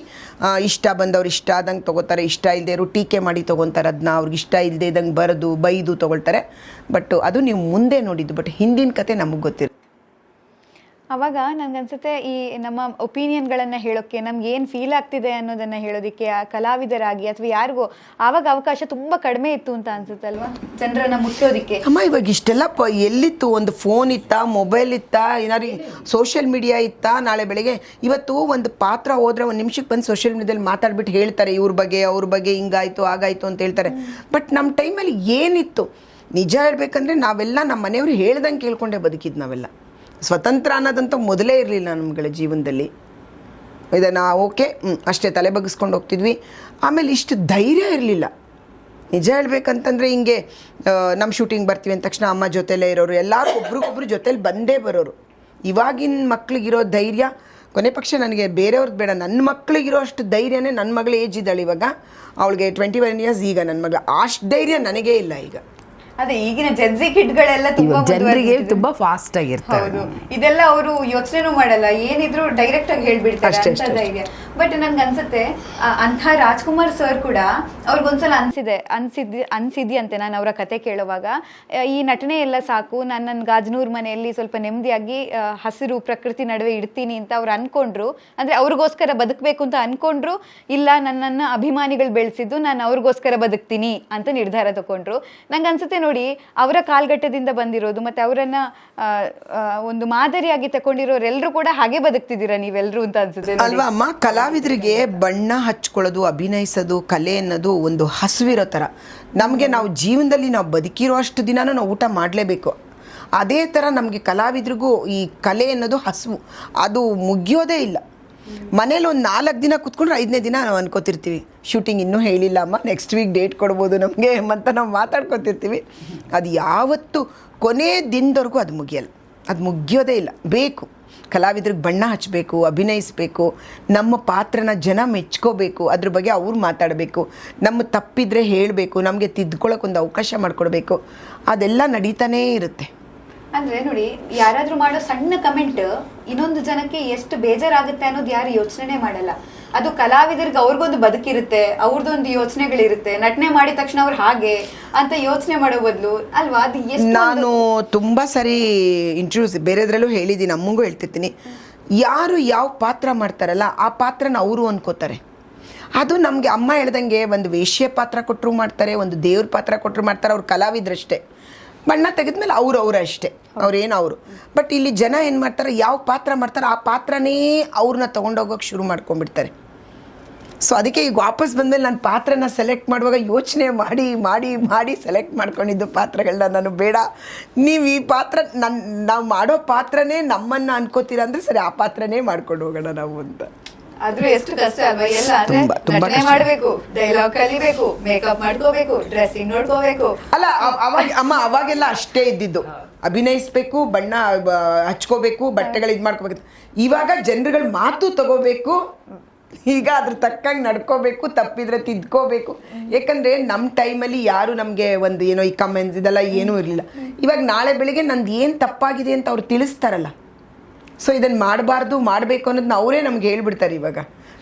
ಇಷ್ಟ ಬಂದವ್ರು ಇಷ್ಟ ಆದಂಗೆ ತೊಗೋತಾರೆ, ಇಷ್ಟ ಇಲ್ಲದೆ ಇರೋ ಟೀಕೆ ಮಾಡಿ ತೊಗೊತಾರೆ, ಅದನ್ನ ಅವ್ರಿಗೆ ಇಷ್ಟ ಇಲ್ಲದೆ ಇದ್ದಂಗೆ ಬರೆದು ಬೈದು ತೊಗೊಳ್ತಾರೆ. ಬಟ್ ಅದು ನೀವು ಮುಂದೆ ನೋಡಿದ್ದು, ಬಟ್ ಹಿಂದಿನ ಕತೆ ನಮಗೆ ಗೊತ್ತಿರುತ್ತೆ. ಅವಾಗ ನನಗನ್ಸುತ್ತೆ ಈ ನಮ್ಮ ಒಪಿನಿಯನ್ಗಳನ್ನು ಹೇಳೋಕ್ಕೆ, ನಮ್ಗೆ ಏನು ಫೀಲ್ ಆಗ್ತಿದೆ ಅನ್ನೋದನ್ನು ಹೇಳೋದಕ್ಕೆ ಕಲಾವಿದರಾಗಿ ಅಥವಾ ಯಾರಿಗೂ ಆವಾಗ ಅವಕಾಶ ತುಂಬ ಕಡಿಮೆ ಇತ್ತು ಅಂತ ಅನ್ಸುತ್ತಲ್ವಾ, ಜನರನ್ನು ಮುಟ್ಟೋದಕ್ಕೆ. ಅಮ್ಮ ಇವಾಗ ಇಷ್ಟೆಲ್ಲ ಎಲ್ಲಿತ್ತು? ಒಂದು ಫೋನ್ ಇತ್ತಾ, ಮೊಬೈಲ್ ಇತ್ತಾ, ಏನಾರು ಸೋಷಿಯಲ್ ಮೀಡಿಯಾ ಇತ್ತಾ? ನಾಳೆ ಬೆಳಗ್ಗೆ ಇವತ್ತು ಒಂದು ಪಾತ್ರ ಹೋದ್ರೆ ಒಂದು ನಿಮಿಷಕ್ಕೆ ಬಂದು ಸೋಷಿಯಲ್ ಮೀಡಿಯಾದಲ್ಲಿ ಮಾತಾಡ್ಬಿಟ್ಟು ಹೇಳ್ತಾರೆ ಇವ್ರ ಬಗ್ಗೆ ಅವ್ರ ಬಗ್ಗೆ, ಹಿಂಗಾಯಿತು ಆಗಾಯಿತು ಅಂತ ಹೇಳ್ತಾರೆ. ಬಟ್ ನಮ್ಮ ಟೈಮಲ್ಲಿ ಏನಿತ್ತು? ನಿಜ ಹೇಳ್ಬೇಕಂದ್ರೆ ನಾವೆಲ್ಲ ನಮ್ಮ ಮನೆಯವರು ಹೇಳ್ದಂಗೆ ಕೇಳ್ಕೊಂಡೇ ಬದುಕಿದ್ದು. ನಾವೆಲ್ಲ ಸ್ವತಂತ್ರ ಅನ್ನೋದಂತ ಮೊದಲೇ ಇರಲಿಲ್ಲ ನಮ್ಗಳ ಜೀವನದಲ್ಲಿ. ಇದನ್ನು ಓಕೆ ಅಷ್ಟೇ ತಲೆ ಬಗ್ಗಿಸ್ಕೊಂಡು ಹೋಗ್ತಿದ್ವಿ. ಆಮೇಲೆ ಇಷ್ಟು ಧೈರ್ಯ ಇರಲಿಲ್ಲ. ನಿಜ ಹೇಳ್ಬೇಕಂತಂದರೆ ಹಿಂಗೆ ನಮ್ಮ ಶೂಟಿಂಗ್ ಬರ್ತೀವಿ ಅಂದ ತಕ್ಷಣ ಅಮ್ಮ ಜೊತೆಲೇ ಇರೋರು, ಎಲ್ಲರೂ ಒಬ್ರಿಗೊಬ್ರು ಜೊತೇಲಿ ಬಂದೇ ಬರೋರು. ಇವಾಗಿನ ಮಕ್ಳಿಗಿರೋ ಧೈರ್ಯ ಕೊನೆ ಪಕ್ಷ ನನಗೆ ಬೇರೆಯವ್ರದ್ದು ಬೇಡ, ನನ್ನ ಮಕ್ಳಿಗಿರೋ ಅಷ್ಟು ಧೈರ್ಯನೇ ನನ್ನ ಮಗಳು ಏಜ್ ಇದ್ದಾಳೆ ಇವಾಗ, ಅವಳಿಗೆ 21 years ಈಗ. ನನ್ನ ಮಗಳು ಅಷ್ಟು ಧೈರ್ಯ ನನಗೇ ಇಲ್ಲ ಈಗ. ಅದೇ ಈಗಿನ ಜೆನ್ಸಿ ಕಿಡ್ಗಳೆಲ್ಲ ತುಂಬಾ ಜನರಿಗೆ ತುಂಬಾ ಫಾಸ್ಟ್ ಆಗಿರ್ತಾರೆ. ಹೌದು, ಇದೆಲ್ಲ ಅವರು ಯೋಚನೆನೂ ಮಾಡಲ್ಲ, ಏನಿದ್ರು ಡೈರೆಕ್ಟ್ ಆಗಿ ಹೇಳ್ಬಿಡ್ತಾರೆ ಅಂತ ಧೈರ್ಯ. ಬಟ್ ನನ್ಗೆ ಅನ್ಸುತ್ತೆ ಅಂಥ ರಾಜ್ಕುಮಾರ್ ಸರ್ ಕೂಡ ಅವ್ರಿಗೊಂದ್ಸಲ ಅನ್ಸಿದ್ಯಂತೆ ನಾನು ಅವರ ಕತೆ ಕೇಳುವಾಗ, ಈ ನಟನೆ ಎಲ್ಲ ಸಾಕು, ನಾನು ನನ್ನ ಗಾಜನೂರ್ ಮನೆಯಲ್ಲಿ ಸ್ವಲ್ಪ ನೆಮ್ಮದಿಯಾಗಿ ಹಸಿರು ಪ್ರಕೃತಿ ನಡುವೆ ಇಡ್ತೀನಿ ಅಂತ ಅವ್ರು ಅನ್ಕೊಂಡ್ರು. ಅಂದ್ರೆ ಅವ್ರಿಗೋಸ್ಕರ ಬದುಕಬೇಕು ಅಂತ ಅನ್ಕೊಂಡ್ರು, ಇಲ್ಲ ನನ್ನನ್ನು ಅಭಿಮಾನಿಗಳು ಬೆಳೆಸಿದ್ದು, ನಾನು ಅವ್ರಿಗೋಸ್ಕರ ಬದುಕ್ತೀನಿ ಅಂತ ನಿರ್ಧಾರ ತಗೊಂಡ್ರು. ನಂಗೆ ಅನ್ಸುತ್ತೆ ನೋಡಿ, ಅವರ ಕಾಲ್ಗಟ್ಟದಿಂದ ಬಂದಿರೋದು ಮತ್ತೆ ಅವರನ್ನ ಒಂದು ಮಾದರಿಯಾಗಿ ತಕೊಂಡಿರೋರೆಲ್ಲರೂ ಕೂಡ ಹಾಗೆ ಬದುಕ್ತಿದ್ದೀರಾ ನೀವೆಲ್ಲರೂ ಅಂತ ಅನ್ಸುತ್ತೆ ಅಲ್ವಾ ಅಮ್ಮ. ಕಲಾವಿದರಿಗೆ ಬಣ್ಣ ಹಚ್ಕೊಳ್ಳೋದು, ಅಭಿನಯಿಸೋದು, ಕಲೆ ಅನ್ನೋದು ಒಂದು ಹಸುವಿರೋ ಥರ. ನಮಗೆ ನಾವು ಜೀವನದಲ್ಲಿ ನಾವು ಬದುಕಿರೋ ಅಷ್ಟು ದಿನನೂ ನಾವು ಊಟ ಮಾಡಲೇಬೇಕು. ಅದೇ ಥರ ನಮಗೆ ಕಲಾವಿದ್ರಿಗೂ ಈ ಕಲೆ ಅನ್ನೋದು ಹಸುವು, ಅದು ಮುಗಿಯೋದೇ ಇಲ್ಲ. ಮನೇಲಿ ಒಂದು 4 ದಿನ ಕೂತ್ಕೊಂಡ್ರೆ 5ನೇ ದಿನ ನಾವು ಅನ್ಕೋತಿರ್ತೀವಿ, ಶೂಟಿಂಗ್ ಇನ್ನೂ ಹೇಳಿಲ್ಲ ಅಮ್ಮ, ನೆಕ್ಸ್ಟ್ ವೀಕ್ ಡೇಟ್ ಕೊಡ್ಬೋದು ನಮಗೆ ಅಂತ ನಾವು ಮಾತಾಡ್ಕೊತಿರ್ತೀವಿ. ಅದು ಯಾವತ್ತು ಕೊನೆ ದಿನದವರೆಗೂ ಅದು ಮುಗಿಯಲ್ಲ, ಅದು ಮುಗಿಯೋದೇ ಇಲ್ಲ. ಬೇಕು ಕಲಾವಿದ್ರಿಗೆ ಬಣ್ಣ ಹಚ್ಚಬೇಕು, ಅಭಿನಯಿಸಬೇಕು, ನಮ್ಮ ಪಾತ್ರನ ಜನ ಮೆಚ್ಕೋಬೇಕು, ಅದ್ರ ಬಗ್ಗೆ ಅವ್ರು ಮಾತಾಡಬೇಕು, ನಮ್ಮ ತಪ್ಪಿದ್ರೆ ಹೇಳಬೇಕು, ನಮಗೆ ತಿದ್ಕೊಳ್ಳೋಕೆ ಒಂದು ಅವಕಾಶ ಮಾಡಿಕೊಡ್ಬೇಕು. ಅದೆಲ್ಲ ನಡೀತಾನೇ ಇರುತ್ತೆ. ಅಂದ್ರೆ ನೋಡಿ, ಯಾರಾದ್ರೂ ಮಾಡೋ ಸಣ್ಣ ಕಮೆಂಟ್ ಇನ್ನೊಂದು ಜನಕ್ಕೆ ಎಷ್ಟು ಬೇಜಾರಾಗುತ್ತೆ ಅನ್ನೋದು ಯಾರು ಯೋಚನೆ ಮಾಡಲ್ಲ. ಅದು ಕಲಾವಿದರಿಗೆ ಅವ್ರಿಗೊಂದು ಬದುಕಿರುತ್ತೆ, ಅವ್ರದ್ದೊಂದು ಯೋಚನೆಗಳಿರುತ್ತೆ. ನಟನೆ ಮಾಡಿದ ತಕ್ಷಣ ಅವ್ರು ಹಾಗೆ ಅಂತ ಯೋಚನೆ ಮಾಡೋ ಬದಲು ಅಲ್ವಾ, ಅದು ಎಷ್ಟು. ನಾನು ತುಂಬ ಸರಿ ಇಂಟರ್ವ್ಯೂಸ್ ಬೇರೆದ್ರಲ್ಲೂ ಹೇಳಿದ್ದೀನಿ, ಅಮ್ಮಂಗೂ ಹೇಳ್ತಿರ್ತೀನಿ, ಯಾರು ಯಾವ ಪಾತ್ರ ಮಾಡ್ತಾರಲ್ಲ ಆ ಪಾತ್ರನ ಅವರು ಅನ್ಕೋತಾರೆ. ಅದು ನಮಗೆ ಅಮ್ಮ ಹೇಳ್ದಂಗೆ ಒಂದು ವೇಶ್ಯ ಪಾತ್ರ ಕೊಟ್ಟರು ಮಾಡ್ತಾರೆ, ಒಂದು ದೇವ್ರ ಪಾತ್ರ ಕೊಟ್ಟರು ಮಾಡ್ತಾರೆ, ಅವ್ರು ಕಲಾವಿದ್ರಷ್ಟೇ. ಬಣ್ಣ ತೆಗೆದ್ಮೇಲೆ ಅವ್ರು ಅಷ್ಟೇ, ಅವ್ರೇನು ಅವರು. ಬಟ್ ಇಲ್ಲಿ ಜನ ಏನು ಮಾಡ್ತಾರೆ, ಯಾವ ಪಾತ್ರ ಮಾಡ್ತಾರೆ ಆ ಪಾತ್ರನೇ ಅವ್ರನ್ನ ತೊಗೊಂಡೋಗೋಕೆ ಶುರು ಮಾಡ್ಕೊಂಡ್ಬಿಡ್ತಾರೆ. ಸೊ ಅದಕ್ಕೆ ಈಗ ವಾಪಸ್ ಬಂದಮೇಲೆ ನಾನು ಪಾತ್ರನ ಸೆಲೆಕ್ಟ್ ಮಾಡುವಾಗ ಯೋಚನೆ ಮಾಡಿ ಮಾಡಿ ಮಾಡಿ ಸೆಲೆಕ್ಟ್ ಮಾಡ್ಕೊಂಡಿದ್ದು ಪಾತ್ರಗಳನ್ನ ನಾನು, ಬೇಡ ನೀವು ಈ ಪಾತ್ರ ನಾವು ಮಾಡೋ ಪಾತ್ರನೇ ನಮ್ಮನ್ನು ಅನ್ಕೋತೀರ ಅಂದರೆ ಸರಿ, ಆ ಪಾತ್ರನೇ ಮಾಡ್ಕೊಂಡು ಹೋಗೋಣ ನಾವು ಅಂತ. ಆದ್ರೂ ಎಷ್ಟು ಕಷ್ಟ ಅಲ್ವಾ ಎಲ್ಲ. ನಟನೆ ಮಾಡ್ಬೇಕು, ಡೈಲಾಗ್ ಕಲಿಬೇಕು, ಮೇಕಪ್ ಮಾಡ್ಕೋಬೇಕು, ಡ್ರೆಸ್ಸಿಂಗ್ ನೋಡ್ಕೋಬೇಕು. ಅಲ್ಲ ಅವಾಗೆಲ್ಲ ಅಷ್ಟೇ ಇದ್ದಿದ್ದು, ಅಭಿನಯಿಸ್ಬೇಕು, ಬಣ್ಣ ಹಚ್ಕೋಬೇಕು, ಬಟ್ಟೆಗಳು ಇದು ಮಾಡ್ಕೋಬೇಕು. ಇವಾಗ ಜನರುಗಳ ಮಾತು ತಗೋಬೇಕು, ಈಗ ಅದ್ರ ತಕ್ಕಂಗೆ ನಡ್ಕೋಬೇಕು, ತಪ್ಪಿದ್ರೆ ತಿದ್ಕೋಬೇಕು. ಯಾಕಂದರೆ ನಮ್ಮ ಟೈಮಲ್ಲಿ ಯಾರು ನಮಗೆ ಒಂದು ಏನೋ ಈ ಕಮೆಂಟ್ಸ್ ಇದೆಲ್ಲ ಏನೂ ಇರಲಿಲ್ಲ. ಇವಾಗ ನಾಳೆ ಬೆಳಿಗ್ಗೆ ನಂದು ಏನು ತಪ್ಪಾಗಿದೆ ಅಂತ ಅವ್ರು ತಿಳಿಸ್ತಾರಲ್ಲ, ಸೊ ಇದನ್ನು ಮಾಡಬಾರ್ದು ಮಾಡಬೇಕು ಅನ್ನೋದನ್ನ ಅವರೇ ನಮ್ಗೆ ಹೇಳ್ಬಿಡ್ತಾರೆ ಇವಾಗ.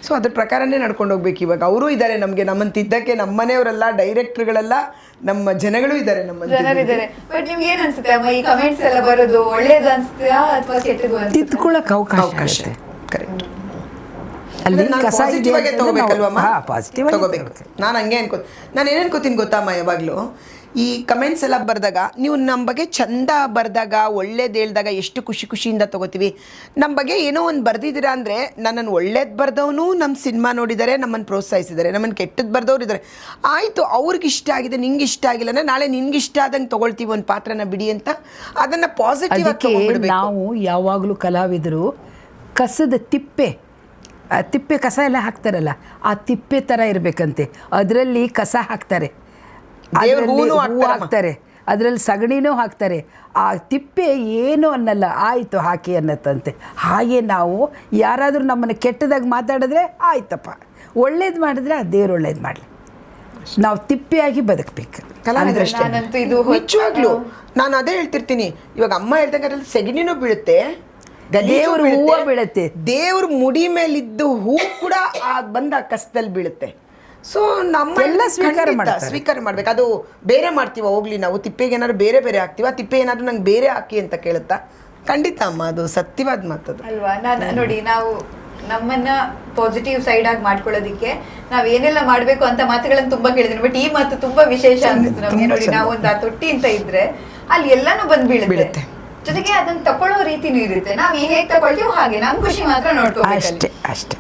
ಸೊ ಅದ್ರ ಪ್ರಕಾರನೇ ನಡ್ಕೊಂಡು ಹೋಗ್ಬೇಕು. ಇವಾಗ ಅವರು ಇದ್ದಾರೆ ನಮಗೆ, ನಮ್ಮನ್ನು ತಿದ್ದಕ್ಕೆ ನಮ್ಮ ಮನೆಯವರೆಲ್ಲ, ಡೈರೆಕ್ಟ್ರುಗಳೆಲ್ಲ, ನಮ್ಮ ಜನಗಳು ಇದ್ದಾರೆ, ನಮ್ಮ ಜನರಿದ್ದಾರೆ. ಬಟ್ ನಿಮ್ಗೆ ಏನು ಅನ್ಸುತ್ತೆ ಅಮ್ಮ, ಈ ಕಮೆಂಟ್ಸ್ ಎಲ್ಲ ಬರೋದು ಒಳ್ಳೇದು ಅನ್ಸುತ್ತಾ ಅಥವಾ ಕೆಟ್ಟದ್ದು ಅನ್ಸುತ್ತಾ? ತಿದ್ಕೊಳ್ಳೋಕೆ ಅವಕಾಶ. ಕರೆಕ್ಟ್. ಅಲ್ಲಿ ಪಾಸಿಟಿವಾಗೇ ತಗೋಬೇಕಲ್ವಮ್ಮ, ತಗೋಬೇಕು. ನಾನು ಹಂಗೆ ನಾನು ಏನು ಅನ್ಕೋತೀನಿ ಗೊತ್ತಮ್ಮ, ಯಾವಾಗಲೂ ಈ ಕಮೆಂಟ್ಸ್ ಎಲ್ಲ ಬರೆದಾಗ, ನೀವು ನಮ್ಮ ಬಗ್ಗೆ ಚಂದ ಬರೆದಾಗ, ಒಳ್ಳೇದು ಹೇಳಿದಾಗ ಎಷ್ಟು ಖುಷಿಯಿಂದ ತೊಗೋತೀವಿ. ನಮ್ಮ ಬಗ್ಗೆ ಏನೋ ಒಂದು ಬರೆದಿದ್ದೀರಾ ಅಂದರೆ, ನನ್ನನ್ನು ಒಳ್ಳೇದು ಬರೆದವನು ನಮ್ಮ ಸಿನಿಮಾ ನೋಡಿದ್ದಾರೆ, ನಮ್ಮನ್ನು ಪ್ರೋತ್ಸಾಹಿಸಿದ್ದಾರೆ. ನಮ್ಮನ್ನು ಕೆಟ್ಟದ್ದು ಬರೆದವ್ರು ಇದ್ದಾರೆ, ಆಯಿತು ಅವ್ರಿಗೆ ಇಷ್ಟ ಆಗಿದೆ, ನಿಂಗೆ ಇಷ್ಟ ಆಗಿಲ್ಲ ಅಂದರೆ ನಾಳೆ ನಿನ್ಗೆ ಇಷ್ಟ ಆದಂಗೆ ತೊಗೊಳ್ತೀವಿ ಒಂದು ಪಾತ್ರನ ಬಿಡಿ ಅಂತ, ಅದನ್ನು ಪಾಸಿಟಿವ್ ಆಗಿ ತಗೊಂಡ್ಬಿಡ್ಬೇಕು. ನಾವು ಯಾವಾಗಲೂ ಕಲಾವಿದರು ಕಸದ ತಿಪ್ಪೆ ಕಸ ಎಲ್ಲ ಹಾಕ್ತಾರಲ್ಲ, ಆ ತಿಪ್ಪೆ ಥರ ಇರಬೇಕಂತೆ. ಅದರಲ್ಲಿ ಕಸ ಹಾಕ್ತಾರೆ, ಹೂವು ಹಾಕ್ತಾರೆ, ಅದರಲ್ಲಿ ಸಗಣಿನೂ ಹಾಕ್ತಾರೆ. ಆ ತಿಪ್ಪೆ ಏನು ಅನ್ನಲ್ಲ, ಆಯಿತು ಹಾಕಿ ಅನ್ನತ್ತಂತೆ. ಹಾಗೆ ನಾವು ಯಾರಾದರೂ ನಮ್ಮನ್ನು ಕೆಟ್ಟದಾಗಿ ಮಾತಾಡಿದ್ರೆ ಆಯ್ತಪ್ಪ, ಒಳ್ಳೇದು ಮಾಡಿದ್ರೆ ಆ ದೇವ್ರು ಒಳ್ಳೇದು ಮಾಡಲಿ. ನಾವು ತಿಪ್ಪೆಯಾಗಿ ಬದುಕಬೇಕು ಕಲಾವಿದ್ರಷ್ಟೇ. ನಿಜವಾಗ್ಲೂ ನಾನು ಅದೇ ಹೇಳ್ತಿರ್ತೀನಿ. ಇವಾಗ ಅಮ್ಮ ಹೇಳ್ದಂಗೆ ಅದ್ರಲ್ಲಿ ಸೆಗಣಿನೂ ಬೀಳುತ್ತೆ, ದೇವ್ರ ಹೂವು ಬೀಳುತ್ತೆ, ದೇವ್ರ ಮುಡಿ ಮೇಲಿದ್ದು ಹೂ ಕೂಡ ಬಂದ ಕಸದಲ್ಲಿ ಬೀಳುತ್ತೆ. ಸೊ ನಮ್ಮೆಲ್ಲ ಸ್ವೀಕಾರ ಮಾಡ್ಬೇಕು. ಅದು ಬೇರೆ ಮಾಡ್ತೀವ, ಹೋಗ್ಲಿ ನಾವು ತಿಪ್ಪೆಗೆ ಏನಾದ್ರು ಬೇರೆ ಹಾಕ್ತೀವ, ತಿಪ್ಪೆ ಏನಾದ್ರು ನಂಗೆ ಬೇರೆ ಹಾಕಿ ಅಂತ ಕೇಳುತ್ತಾ? ಖಂಡಿತ ಅಮ್ಮ, ಅದು ಸತ್ಯವಾದ ಮಾತದು ಅಲ್ವಾ. ನೋಡಿ, ನಾವು ನಮ್ಮನ್ನ ಪಾಸಿಟಿವ್ ಸೈಡ್ ಆಗಿ ಮಾಡ್ಕೊಳ್ಳೋದಿಕ್ಕೆ ನಾವ್ ಏನೆಲ್ಲ ಮಾಡ್ಬೇಕು ಅಂತ ಮಾತುಗಳನ್ನ ತುಂಬಾ ಕೇಳಿದ್ದೀನಿ. ಬಟ್ ಈ ಮಾತು ತುಂಬಾ ವಿಶೇಷ ಅನ್ಸುತ್ತೆ ನಮ್ಗೆ. ನೋಡಿ, ನಾವು ಒಂದು ತೊಟ್ಟಿ ಅಂತ ಇದ್ರೆ ಅಲ್ಲಿ ಎಲ್ಲಾನು ಬಂದ್ ಬೀಳುತ್ತೆ, ಜೊತೆಗೆ ಅದನ್ನ ತಕೊಳ್ಳೋ ರೀತಿನೂ ಇರುತ್ತೆ. ನಾವ್ ಹೇಗೆ ತಗೊಳ್ತೀವೋ ಹಾಗೆ ನಮ್ ಖುಷಿ ಮಾತ್ರ ನೋಡ್ಕೋಬೇಕು ಅಷ್ಟೇ.